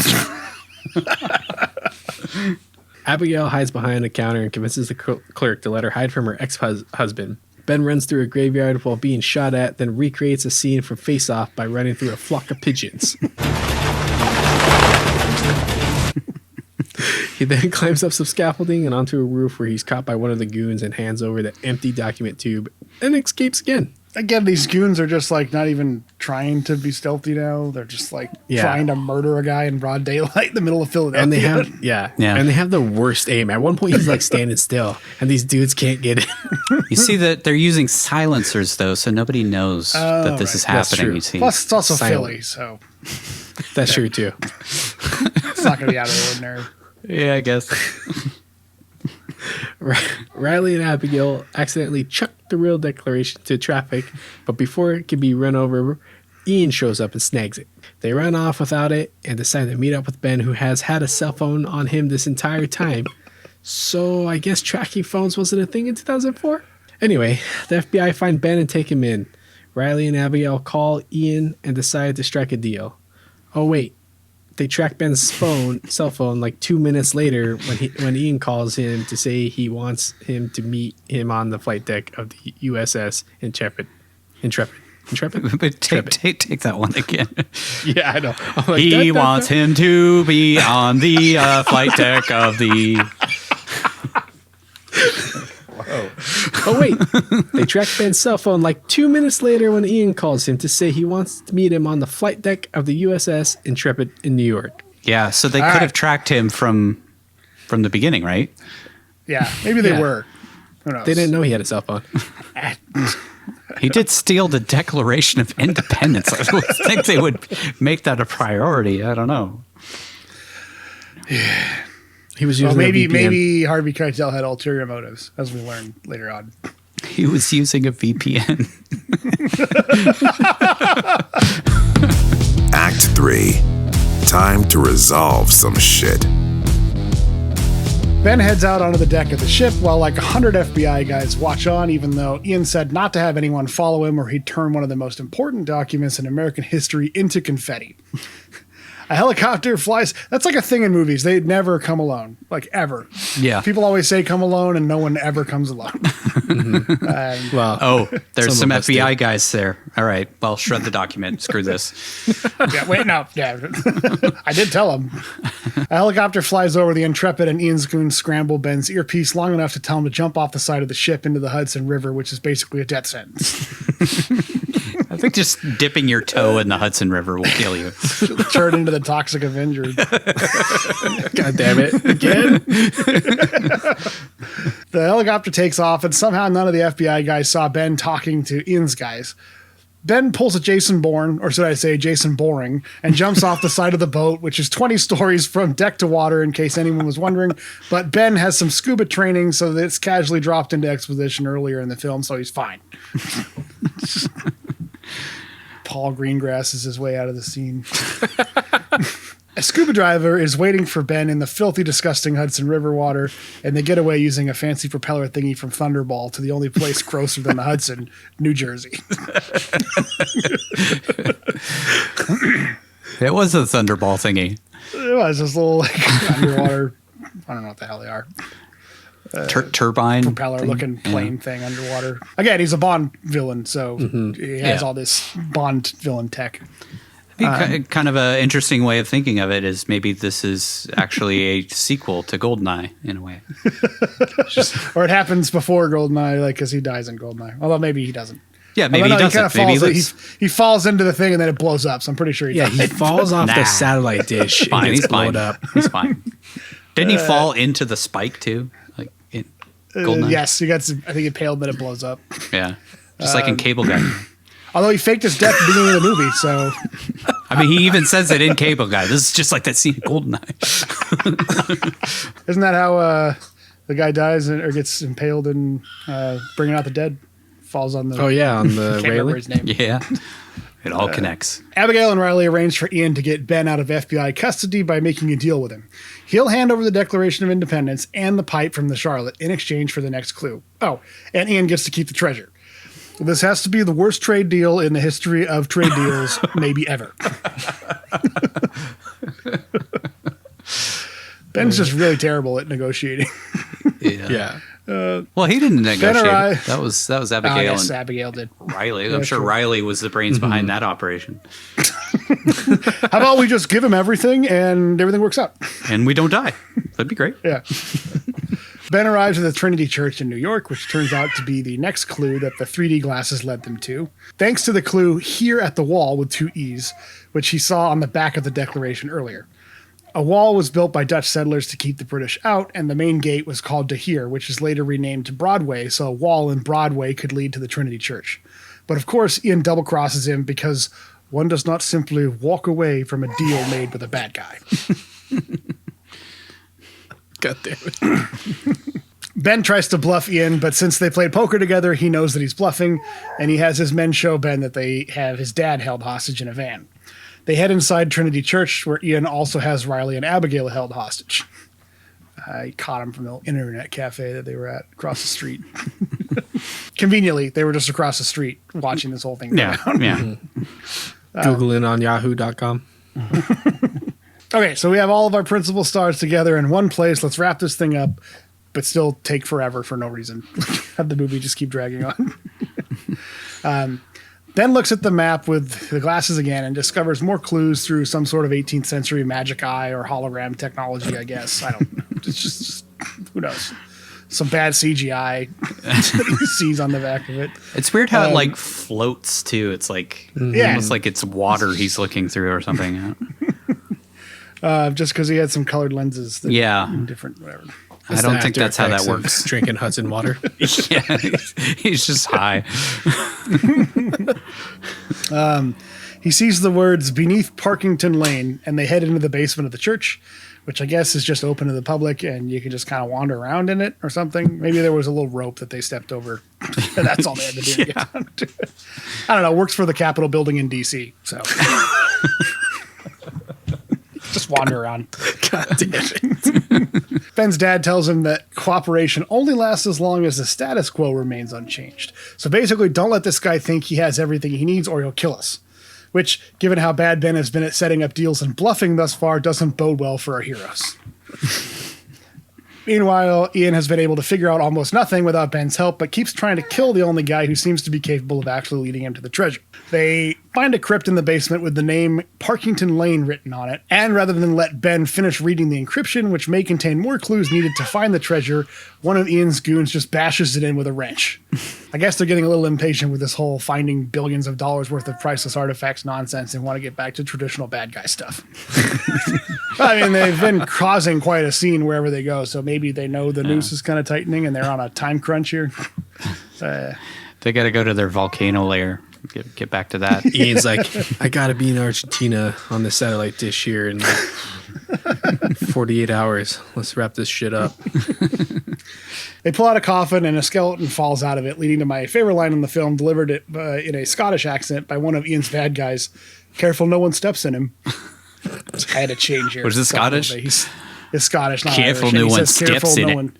Abigail hides behind a counter and convinces the clerk to let her hide from her ex-husband. Ben runs through a graveyard while being shot at, then recreates a scene from Face Off by running through a flock of pigeons. He then climbs up some scaffolding and onto a roof where he's caught by one of the goons and hands over the empty document tube and escapes again. Again, these goons are just like not even trying to be stealthy now. They're just like trying to murder a guy in broad daylight in the middle of Philadelphia. And they have, and they have the worst aim. At one point, he's like standing still, and these dudes can't get it. You see that they're using silencers though, so nobody knows that this is That's happening. true. You see, Plus, it's also Silent. Philly, so That's true too. it's not going to be out of the ordinary. yeah, I guess. Riley and Abigail accidentally chuck the real declaration to traffic, but before it can be run over, Ian shows up and snags it. They run off without it and decide to meet up with Ben, who has had a cell phone on him this entire time. So I guess tracking phones wasn't a thing in 2004? Anyway, the FBI find Ben and take him in. Riley and Abigail call Ian and decide to strike a deal. Oh wait, they track Ben's cell phone like 2 minutes later when Ian calls him to say he wants him to meet him on the flight deck of the USS Intrepid. But take that one again. Yeah, I know. I'm like, He wants him to be on the flight deck of the. Oh wait, they track Ben's cell phone like 2 minutes later when Ian calls him to say he wants to meet him on the flight deck of the USS Intrepid in New York. Yeah, so they All could right. have tracked him from the beginning, right? Yeah, maybe they Yeah. were. Who knows? They didn't know he had a cell phone. He did steal the Declaration of Independence. I would think they would make that a priority. I don't know. He was Well, using a VPN. maybe Harvey Keitel had ulterior motives, as we learned later on. He was using a VPN. Act 3. Time to resolve some shit. Ben heads out onto the deck of the ship while like 100 FBI guys watch on, even though Ian said not to have anyone follow him or he'd turn one of the most important documents in American history into confetti. A helicopter flies. That's like a thing in movies. They never come alone, like ever. Yeah. People always say come alone and no one ever comes alone. Well, Oh, there's some of us FBI do. guys there. All right. Well, shred the document. Screw this. Yeah, wait, no. Yeah. I did tell him. A helicopter flies over the Intrepid and Ian's goons scramble Ben's earpiece long enough to tell him to jump off the side of the ship into the Hudson River, which is basically a death sentence. I think just dipping your toe in the Hudson River will kill you. Turn into the Toxic Avenger. God damn it. Again? The helicopter takes off, and somehow none of the FBI guys saw Ben talking to Ian's guys. Ben pulls a Jason Bourne, or should I say Jason Boring, and jumps off the side of the boat, which is 20 stories from deck to water, in case anyone was wondering. But Ben has some scuba training, so that it's casually dropped into exposition earlier in the film, so he's fine. Paul Greengrass is his way out of the scene. A scuba diver is waiting for Ben in the filthy, disgusting Hudson River water, and they get away using a fancy propeller thingy from Thunderball to the only place closer than the Hudson, New Jersey. It was a Thunderball thingy. It was this little like underwater, I don't know what the hell they are, Turbine. propeller-looking plane thing underwater. Again, he's a Bond villain, so he has all this Bond villain tech. I think kind of an interesting way of thinking of it is maybe this is actually a sequel to Goldeneye in a way. Or it happens before Goldeneye, like because he dies in Goldeneye. Although maybe he doesn't. Yeah, maybe Although, he no, doesn't. kinda Maybe he falls, lives. he falls into the thing and then it blows up. So I'm pretty sure he Yeah, died. he falls off Nah. the satellite dish and Fine, gets he's fine. blown up. He's fine. Didn't he fall into the spike too? Like in Goldeneye? Yes, he gets. I think impaled, then it blows up. Yeah. Just like in Cable Guy. Although he faked his death at the beginning of the movie, so I mean, he even says it in Cable Guy. This is just like that scene in Goldeneye. isn't that how the guy dies or gets impaled in Bringing Out the Dead? Falls on the. Oh, yeah, on the Can't remember railing. his name. Yeah. It all connects. Abigail and Riley arrange for Ian to get Ben out of FBI custody by making a deal with him. He'll hand over the Declaration of Independence and the pipe from the Charlotte in exchange for the next clue. Oh, and Ian gets to keep the treasure. This has to be the worst trade deal in the history of trade deals, maybe ever. Ben's just really terrible at negotiating. Yeah. Well, he didn't negotiate. That was Oh, Abigail yes, and Abigail did. Riley. I'm sure Riley was the brains behind that operation. How about we just give him everything and everything works out? And we don't die. That'd be great. Yeah. Ben arrives at the Trinity Church in New York, which turns out to be the next clue that the 3D glasses led them to. Thanks to the clue here at the wall with 2 E's, which he saw on the back of the Declaration earlier. A wall was built by Dutch settlers to keep the British out, and the main gate was called De Here, which is later renamed to Broadway, so a wall in Broadway could lead to the Trinity Church. But of course, Ian double-crosses him because one does not simply walk away from a deal made with a bad guy. God damn it. Ben tries to bluff Ian, but since they played poker together, he knows that he's bluffing, and he has his men show Ben that they have his dad held hostage in a van. They head inside Trinity Church, where Ian also has Riley and Abigail held hostage. I caught him from the internet cafe that they were at across the street. Conveniently, they were just across the street watching this whole thing go down. Yeah. Googling on yahoo.com. Okay, so we have all of our principal stars together in one place. Let's wrap this thing up, but still take forever for no reason. Have the movie just keep dragging on. Ben looks at the map with the glasses again and discovers more clues through some sort of 18th century magic eye or hologram technology, I guess. I don't know. It's just who knows? Some bad CGI that he sees on the back of it. It's weird how it like floats too. It's like almost like it's water he's looking through or something. Just because he had some colored lenses. That different, whatever. I don't think that's how that works. Drinking Hudson water. Yeah, he's just high. He sees the words beneath Parkington Lane, and they head into the basement of the church, which I guess is just open to the public, and you can just kind of wander around in it or something. Maybe there was a little rope that they stepped over. And that's all they had to do to get down to it. I don't know. Works for the Capitol building in D.C., so... Just wander around. God damn it. Ben's dad tells him that cooperation only lasts as long as the status quo remains unchanged. So basically, don't let this guy think he has everything he needs or he'll kill us. Which, given how bad Ben has been at setting up deals and bluffing thus far, doesn't bode well for our heroes. Meanwhile, Ian has been able to figure out almost nothing without Ben's help, but keeps trying to kill the only guy who seems to be capable of actually leading him to the treasure. They find a crypt in the basement with the name Parkington Lane written on it, and rather than let Ben finish reading the encryption, which may contain more clues needed to find the treasure, one of Ian's goons just bashes it in with a wrench. I guess they're getting a little impatient with this whole finding billions of dollars worth of priceless artifacts nonsense and want to get back to traditional bad guy stuff. I mean, they've been causing quite a scene wherever they go, so maybe they know the noose is kind of tightening and they're on a time crunch here. They got to go to their volcano lair. Get back to that. Ian's like, I gotta be in Argentina on the satellite dish here in 48 hours. Let's wrap this shit up. They pull out a coffin and a skeleton falls out of it, leading to my favorite line in the film, delivered it in a Scottish accent by one of Ian's bad guys. Careful, no one steps in him. I had to change here. Was it Scottish? He's Scottish, not Careful, Irish. no one steps in it.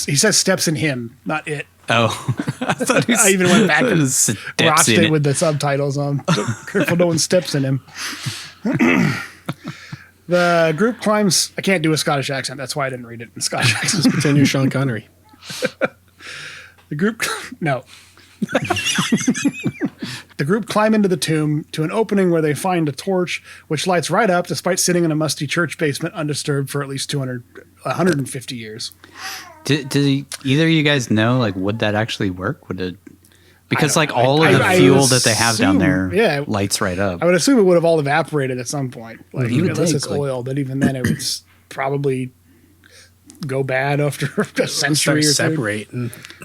He says steps in him, not it. Oh, I even went back and watched it with the subtitles on. Careful, no one steps in him. The group climbs. I can't do a Scottish accent. That's why I didn't read it in Scottish accent. Just pretend you're Sean Connery. The group, no. The group climb into the tomb to an opening where they find a torch, which lights right up despite sitting in a musty church basement undisturbed for at least 150 years. Did either of you guys know, like, would that actually work? Would it? Because like all of the fuel that they have down there lights right up. I would assume it would have all evaporated at some point. Like, you would unless think, it's oil, but even then it would probably go bad after a century or two. Separate.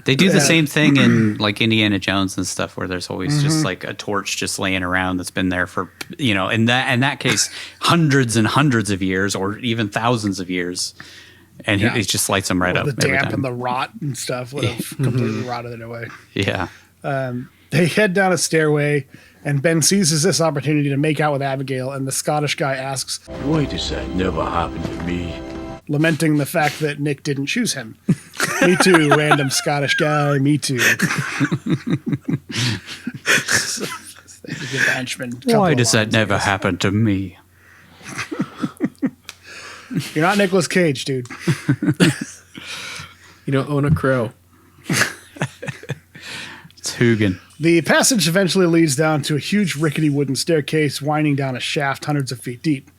They do the same thing in like Indiana Jones and stuff, where there's always just like a torch just laying around that's been there for, in that case, hundreds and hundreds of years or even thousands of years. And he just lights them right up. The damp and the rot and stuff would have completely rotted it away. Yeah. They head down a stairway, and Ben seizes this opportunity to make out with Abigail, and the Scottish guy asks, "Why does that never happen to me?" Lamenting the fact that Nick didn't choose him. Me too, random Scottish guy, me too. Why does that never happen to me? You're not Nicolas Cage, dude. You don't own a crow. It's Hugin. The passage eventually leads down to a huge rickety wooden staircase winding down a shaft hundreds of feet deep.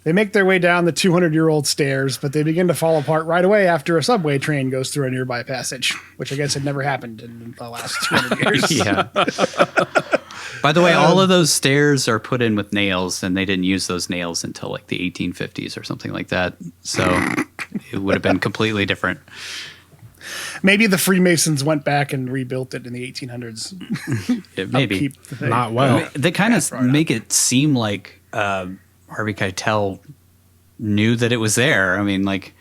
They make their way down the 200-year-old stairs, but they begin to fall apart right away after a subway train goes through a nearby passage, which I guess had never happened in the last 200 years. Yeah. By the way, all of those stairs are put in with nails, and they didn't use those nails until like the 1850s or something like that. So it would have been completely different. Maybe the Freemasons went back and rebuilt it in the 1800s. Maybe. Upkeep the thing. Not well. They kind of make it seem like Harvey Keitel knew that it was there. I mean, like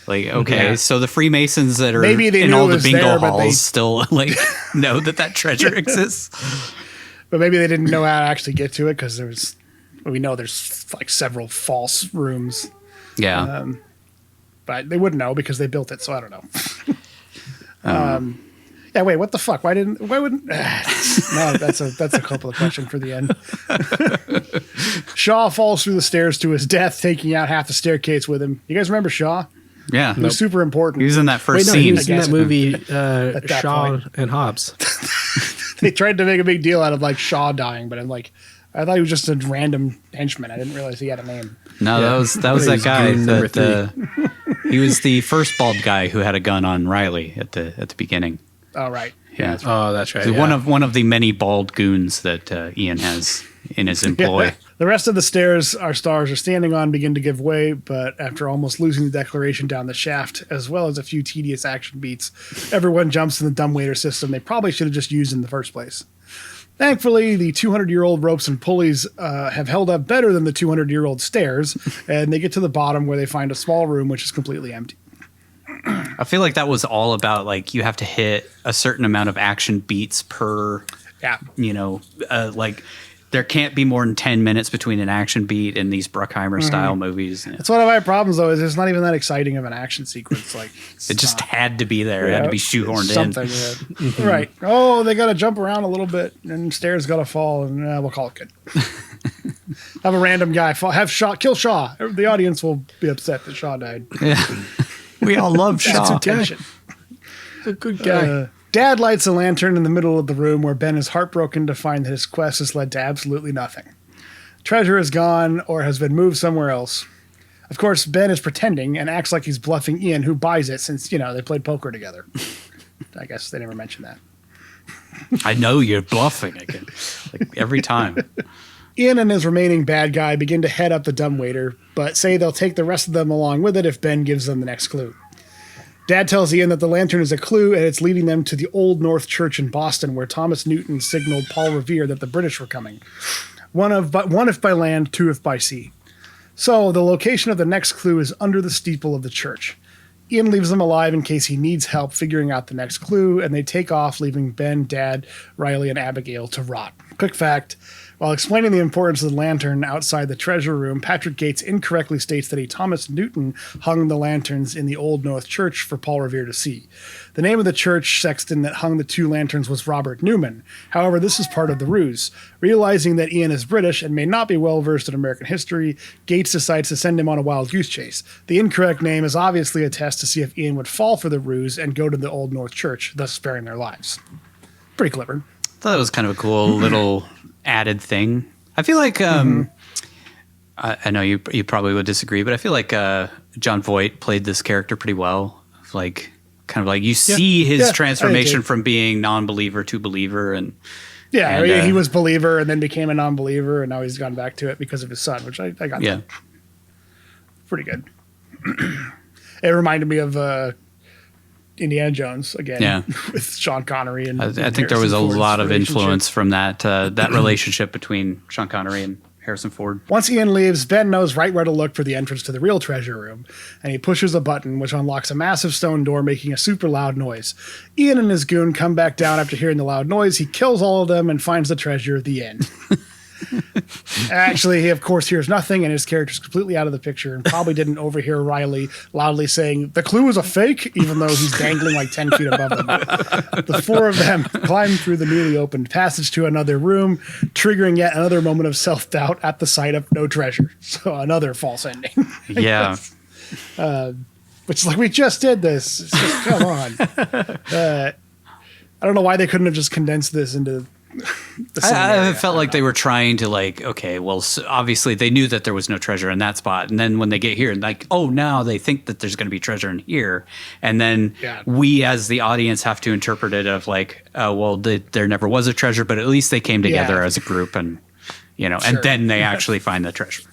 okay, so the Freemasons that are Maybe they in knew all it the was bingo there, but halls they- still like know that treasure exists. But maybe they didn't know how to actually get to it because we know there's like several false rooms. Yeah. But they wouldn't know because they built it, so I don't know. Yeah, wait, what the fuck? Why wouldn't no, that's a couple of questions for the end. Shaw falls through the stairs to his death, taking out half the staircase with him. You guys remember Shaw? Yeah. He was super important. He was in that first Wait, no, scene. he was in I guess. that movie, that Shaw point. and Hobbs. They tried to make a big deal out of like Shaw dying, but I thought he was just a random henchman. I didn't realize he had a name. No, Yeah. that was that He's guy. goon number He was the first bald guy who had a gun on Riley at the beginning. Oh, right. Yeah. Oh, that's right. So yeah. one of the many bald goons that Ian has in his employ. The rest of the stairs our stars are standing on begin to give way, but after almost losing the declaration down the shaft, as well as a few tedious action beats, everyone jumps in the dumbwaiter system they probably should have just used in the first place. Thankfully, the 200-year-old ropes and pulleys have held up better than the 200-year-old stairs, and they get to the bottom where they find a small room which is completely empty. I feel like that was all about like you have to hit a certain amount of action beats per, Yeah. like there can't be more than 10 minutes between an action beat in these Bruckheimer style movies. That's one of my problems, though, is it's not even that exciting of an action sequence. Like It just had to be there. It had to be shoehorned something, in. yeah. Right. Oh, they got to jump around a little bit, and stairs got to fall, and we'll call it good. Have a random guy kill Shaw. The audience will be upset that Shaw died. Yeah. We all love That's Shaw. intention. He's a good guy. Dad lights a lantern in the middle of the room where Ben is heartbroken to find that his quest has led to absolutely nothing. Treasure is gone or has been moved somewhere else. Of course, Ben is pretending and acts like he's bluffing Ian, who buys it since, they played poker together. I guess they never mentioned that. I know you're bluffing again. Like every time. Ian and his remaining bad guy begin to head up the dumbwaiter, but say they'll take the rest of them along with it if Ben gives them the next clue. Dad tells Ian that the lantern is a clue and it's leading them to the Old North Church in Boston where Thomas Newton signaled Paul Revere that the British were coming. One if by land, two if by sea. So the location of the next clue is under the steeple of the church. Ian leaves them alive in case he needs help figuring out the next clue, and they take off, leaving Ben, Dad, Riley, and Abigail to rot. Quick fact, while explaining the importance of the lantern outside the treasure room, Patrick Gates incorrectly states that a Thomas Newton hung the lanterns in the Old North Church for Paul Revere to see. The name of the church sexton that hung the two lanterns was Robert Newman. However, this is part of the ruse. Realizing that Ian is British and may not be well versed in American history, Gates decides to send him on a wild goose chase. The incorrect name is obviously a test to see if Ian would fall for the ruse and go to the Old North Church, thus sparing their lives. Pretty clever. I thought it was kind of a cool little added thing. I feel like I know you probably would disagree, but I feel like John Voight played this character pretty well. Like kind of like you see his transformation from being non-believer to believer, and he was believer and then became a non-believer, and now he's gone back to it because of his son, which I got. Yeah, pretty good. It reminded me of Indiana Jones again, with Sean Connery and I think there was a lot of influence from that relationship between Sean Connery and Harrison Ford. Once Ian leaves, Ben knows right where to look for the entrance to the real treasure room, and he pushes a button which unlocks a massive stone door making a super loud noise. Ian and his goon come back down after hearing the loud noise. He kills all of them and finds the treasure at the end. Actually, he of course hears nothing, and his character's completely out of the picture and probably didn't overhear Riley loudly saying, "The clue is a fake," even though he's dangling like 10 feet above them. The four of them climb through the newly opened passage to another room, triggering yet another moment of self-doubt at the sight of no treasure. So another false ending. Yeah. Which is like, we just did this. It's just, come on. I don't know why they couldn't have just condensed this into the same I area. felt like they were trying to like, okay, well, obviously they knew that there was no treasure in that spot. And then when they get here and like, oh, now they think that there's going to be treasure in here. And then we as the audience have to interpret it of like, well, there never was a treasure, but at least they came together as a group and, and then they actually find the treasure,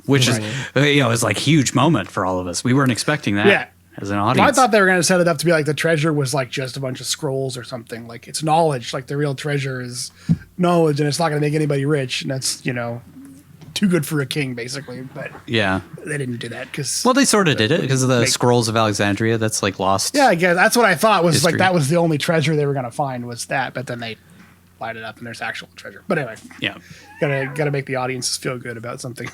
which is, it's like a huge moment for all of us. We weren't expecting that. As an audience. Well, I thought they were going to set it up to be like the treasure was like just a bunch of scrolls or something. Like it's knowledge. Like the real treasure is knowledge, and it's not going to make anybody rich. And that's too good for a king, basically. But they didn't do that because they sort of did it because of the scrolls of Alexandria. That's like lost. Yeah, I guess that's what I thought was history. like that was the only treasure they were going to find was that. But then they light it up and there's actual treasure. But anyway, gotta make the audiences feel good about something.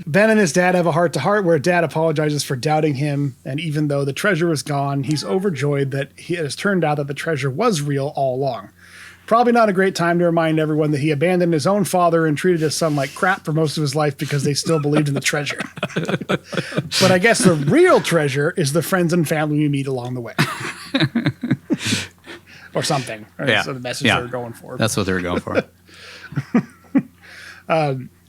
Ben and his dad have a heart-to-heart where Dad apologizes for doubting him, and even though the treasure is gone, he's overjoyed that it has turned out that the treasure was real all along. Probably not a great time to remind everyone that he abandoned his own father and treated his son like crap for most of his life because they still believed in the treasure. But I guess the real treasure is the friends and family we meet along the way. Or something. Right? So the message they were going for. That's what they were going for.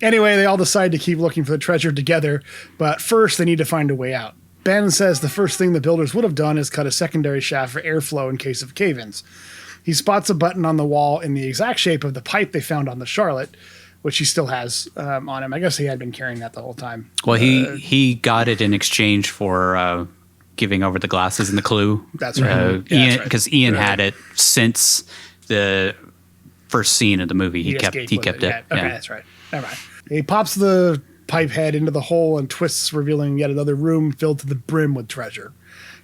Anyway, they all decide to keep looking for the treasure together, but first they need to find a way out. Ben says the first thing the builders would have done is cut a secondary shaft for airflow in case of cave-ins. He spots a button on the wall in the exact shape of the pipe they found on the Charlotte, which he still has on him. I guess he had been carrying that the whole time. Well, he got it in exchange for giving over the glasses and the clue. That's right. Ian, because Ian had it since the first scene of the movie. He kept it. Okay, that's right. Never mind. He pops the pipe head into the hole and twists, revealing yet another room filled to the brim with treasure.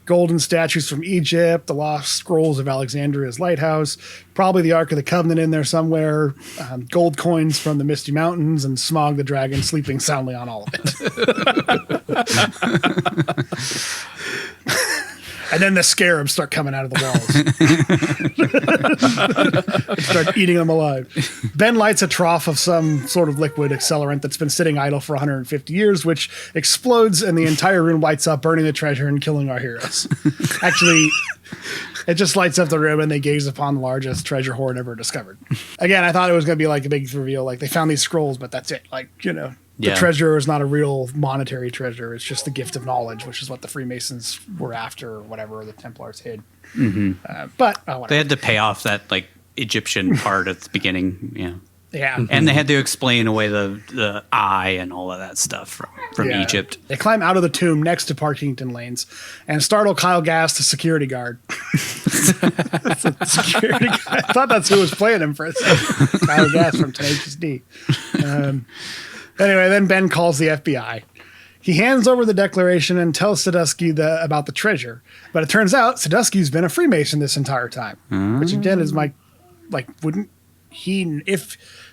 Golden statues from Egypt, the lost scrolls of Alexandria's lighthouse, probably the Ark of the Covenant in there somewhere, gold coins from the Misty Mountains, and Smog the dragon sleeping soundly on all of it. And then the scarabs start coming out of the walls. Start eating them alive. Ben lights a trough of some sort of liquid accelerant that's been sitting idle for 150 years, which explodes and the entire room lights up, burning the treasure and killing our heroes. Actually, it just lights up the room and they gaze upon the largest treasure hoard ever discovered. Again, I thought it was going to be like a big reveal. Like they found these scrolls, but that's it. Like, the treasure is not a real monetary treasure. It's just the gift of knowledge, which is what the Freemasons were after, or whatever the Templars hid. Mm-hmm. But they had to pay off that like Egyptian part at the beginning. Yeah. And they had to explain away the eye and all of that stuff from Egypt. They climb out of the tomb next to Parkington Lanes and startle Kyle Gass, the security guard. Security guard. I thought that's who was playing him for a second. Kyle Gass from Tenacious D. Anyway, then Ben calls the FBI. He hands over the declaration and tells Sadusky about the treasure. But it turns out Sadusky's been a Freemason this entire time. Which again is wouldn't he,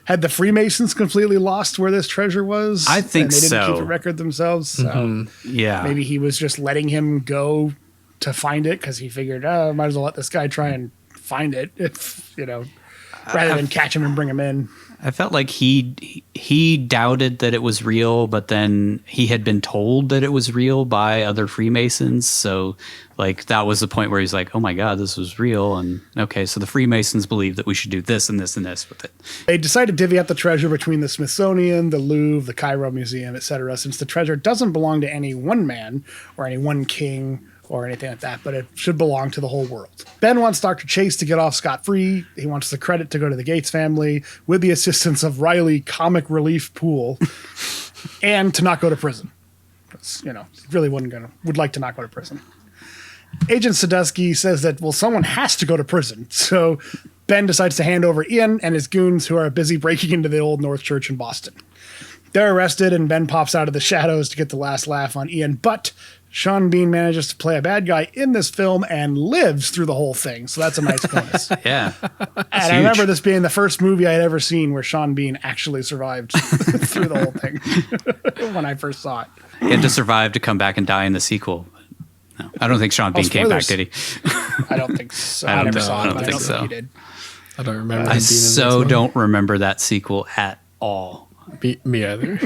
had the Freemasons completely lost where this treasure was? I think so. They didn't keep a so. record themselves. So maybe he was just letting him go to find it because he figured, might as well let this guy try and find it, rather than catch him and bring him in. I felt like he doubted that it was real, but then he had been told that it was real by other Freemasons. So like that was the point where he's like, oh my God, this was real. And okay, so the Freemasons believe that we should do this and this and this with it. They decide to divvy up the treasure between the Smithsonian, the Louvre, the Cairo Museum, etc., since the treasure doesn't belong to any one man or any one king or anything like that, but it should belong to the whole world. Ben wants Dr. Chase to get off scot-free. He wants the credit to go to the Gates family with the assistance of Riley Comic Relief Pool and to not go to prison. Really would like to not go to prison. Agent Sadusky says that, someone has to go to prison. So Ben decides to hand over Ian and his goons who are busy breaking into the Old North Church in Boston. They're arrested and Ben pops out of the shadows to get the last laugh on Ian, but Sean Bean manages to play a bad guy in this film and lives through the whole thing. So that's a nice bonus. Yeah. And I remember this being the first movie I had ever seen where Sean Bean actually survived through the whole thing when I first saw it. He had to survive to come back and die in the sequel. No, I don't think Sean Bean came back, did he? I don't think so. I never saw it, I don't but think so. He did. I don't remember. I so don't remember that sequel at all. Me either.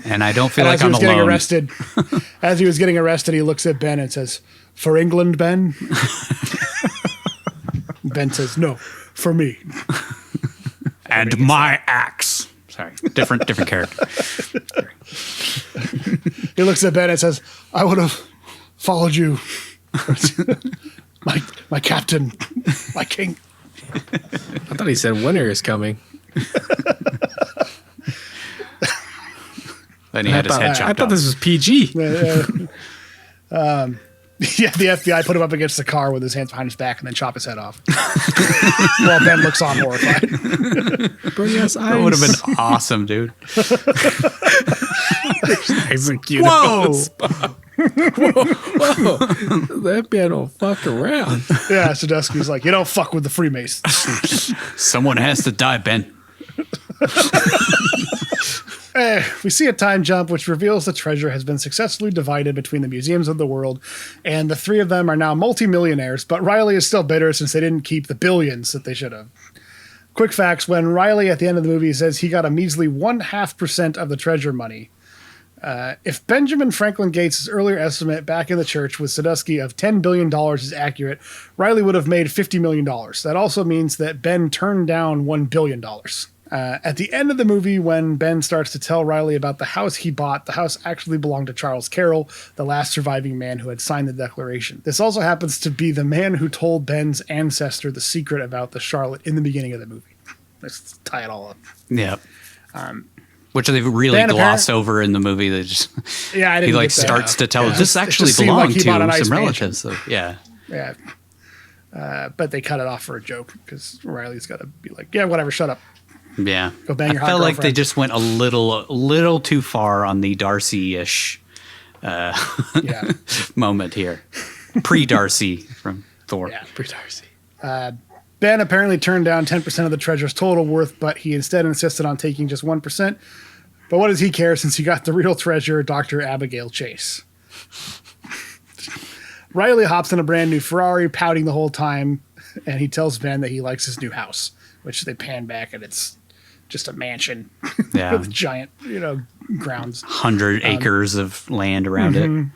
And I don't feel And like as he I'm was getting alone. arrested, as he was getting arrested, he looks at Ben and says, "For England, Ben." Ben says, "No, for me." And my axe. Sorry, different character. He looks at Ben and says, "I would have followed you, my captain, my king." I thought he said winter is coming. Then he had his head I chopped thought off. this was PG. Yeah, the FBI put him up against the car with his hands behind his back and then chop his head off. While Ben looks on horrified. Bring us That would have ice. been awesome, dude. Execute. Whoa! That man don't fuck around. Yeah, Sadusky's like, "You don't fuck with the Freemasons." Someone has to die, Ben. We see a time jump which reveals the treasure has been successfully divided between the museums of the world, and the three of them are now multimillionaires, but Riley is still bitter since they didn't keep the billions that they should have. Quick facts, when Riley at the end of the movie says he got a measly 0.5% of the treasure money, if Benjamin Franklin Gates' earlier estimate back in the church with Sadusky of $10 billion is accurate, Riley would have made $50 million. That also means that Ben turned down $1 billion. At the end of the movie, when Ben starts to tell Riley about the house he bought, the house actually belonged to Charles Carroll, the last surviving man who had signed the Declaration. This also happens to be the man who told Ben's ancestor the secret about the Charlotte in the beginning of the movie. Let's tie it all up. Yeah. Which they've really Ben glossed over in the movie. They just Yeah, I didn't he like get that. starts to tell Yeah. this It actually just seemed like belonged he bought a to nice some mansion. relatives. So, yeah. Yeah. But they cut it off for a joke because Riley's got to be like, "Yeah, whatever, shut up." Yeah. Go bang your I hot felt like they girlfriend. just went a little too far on the Darcy-ish Yeah. moment here. Pre-Darcy from Thor. Yeah. Pre-Darcy. Ben apparently turned down 10% of the treasure's total worth, but he instead insisted on taking just 1%. But what does he care since he got the real treasure, Dr. Abigail Chase? Riley hops in a brand new Ferrari, pouting the whole time, and he tells Ben that he likes his new house, which they pan back and it's just a mansion Yeah. with giant, grounds. 100 acres of land around it.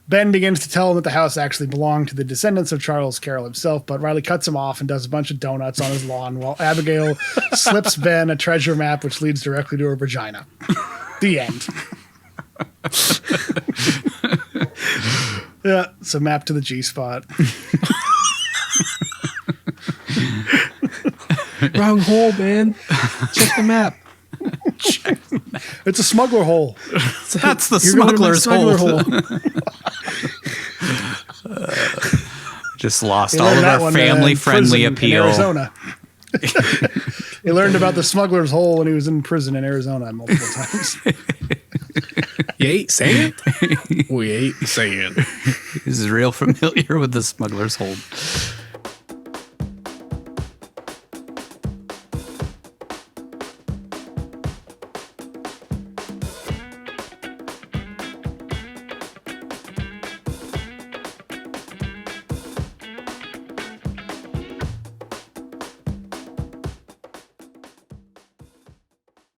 Ben begins to tell him that the house actually belonged to the descendants of Charles Carroll himself, but Riley cuts him off and does a bunch of donuts on his lawn while Abigail slips Ben a treasure map which leads directly to her vagina. The end. Yeah, it's a map to the G-spot. Wrong hole, man. Check the map. It's a smuggler hole. That's the You're going to my smuggler's smuggler hole. Just lost He all learned of that our one, family-friendly in appeal. Arizona. He learned about the smuggler's hole when he was in prison in Arizona multiple times. You ate sand? We ate sand. He's real familiar with the smuggler's hole.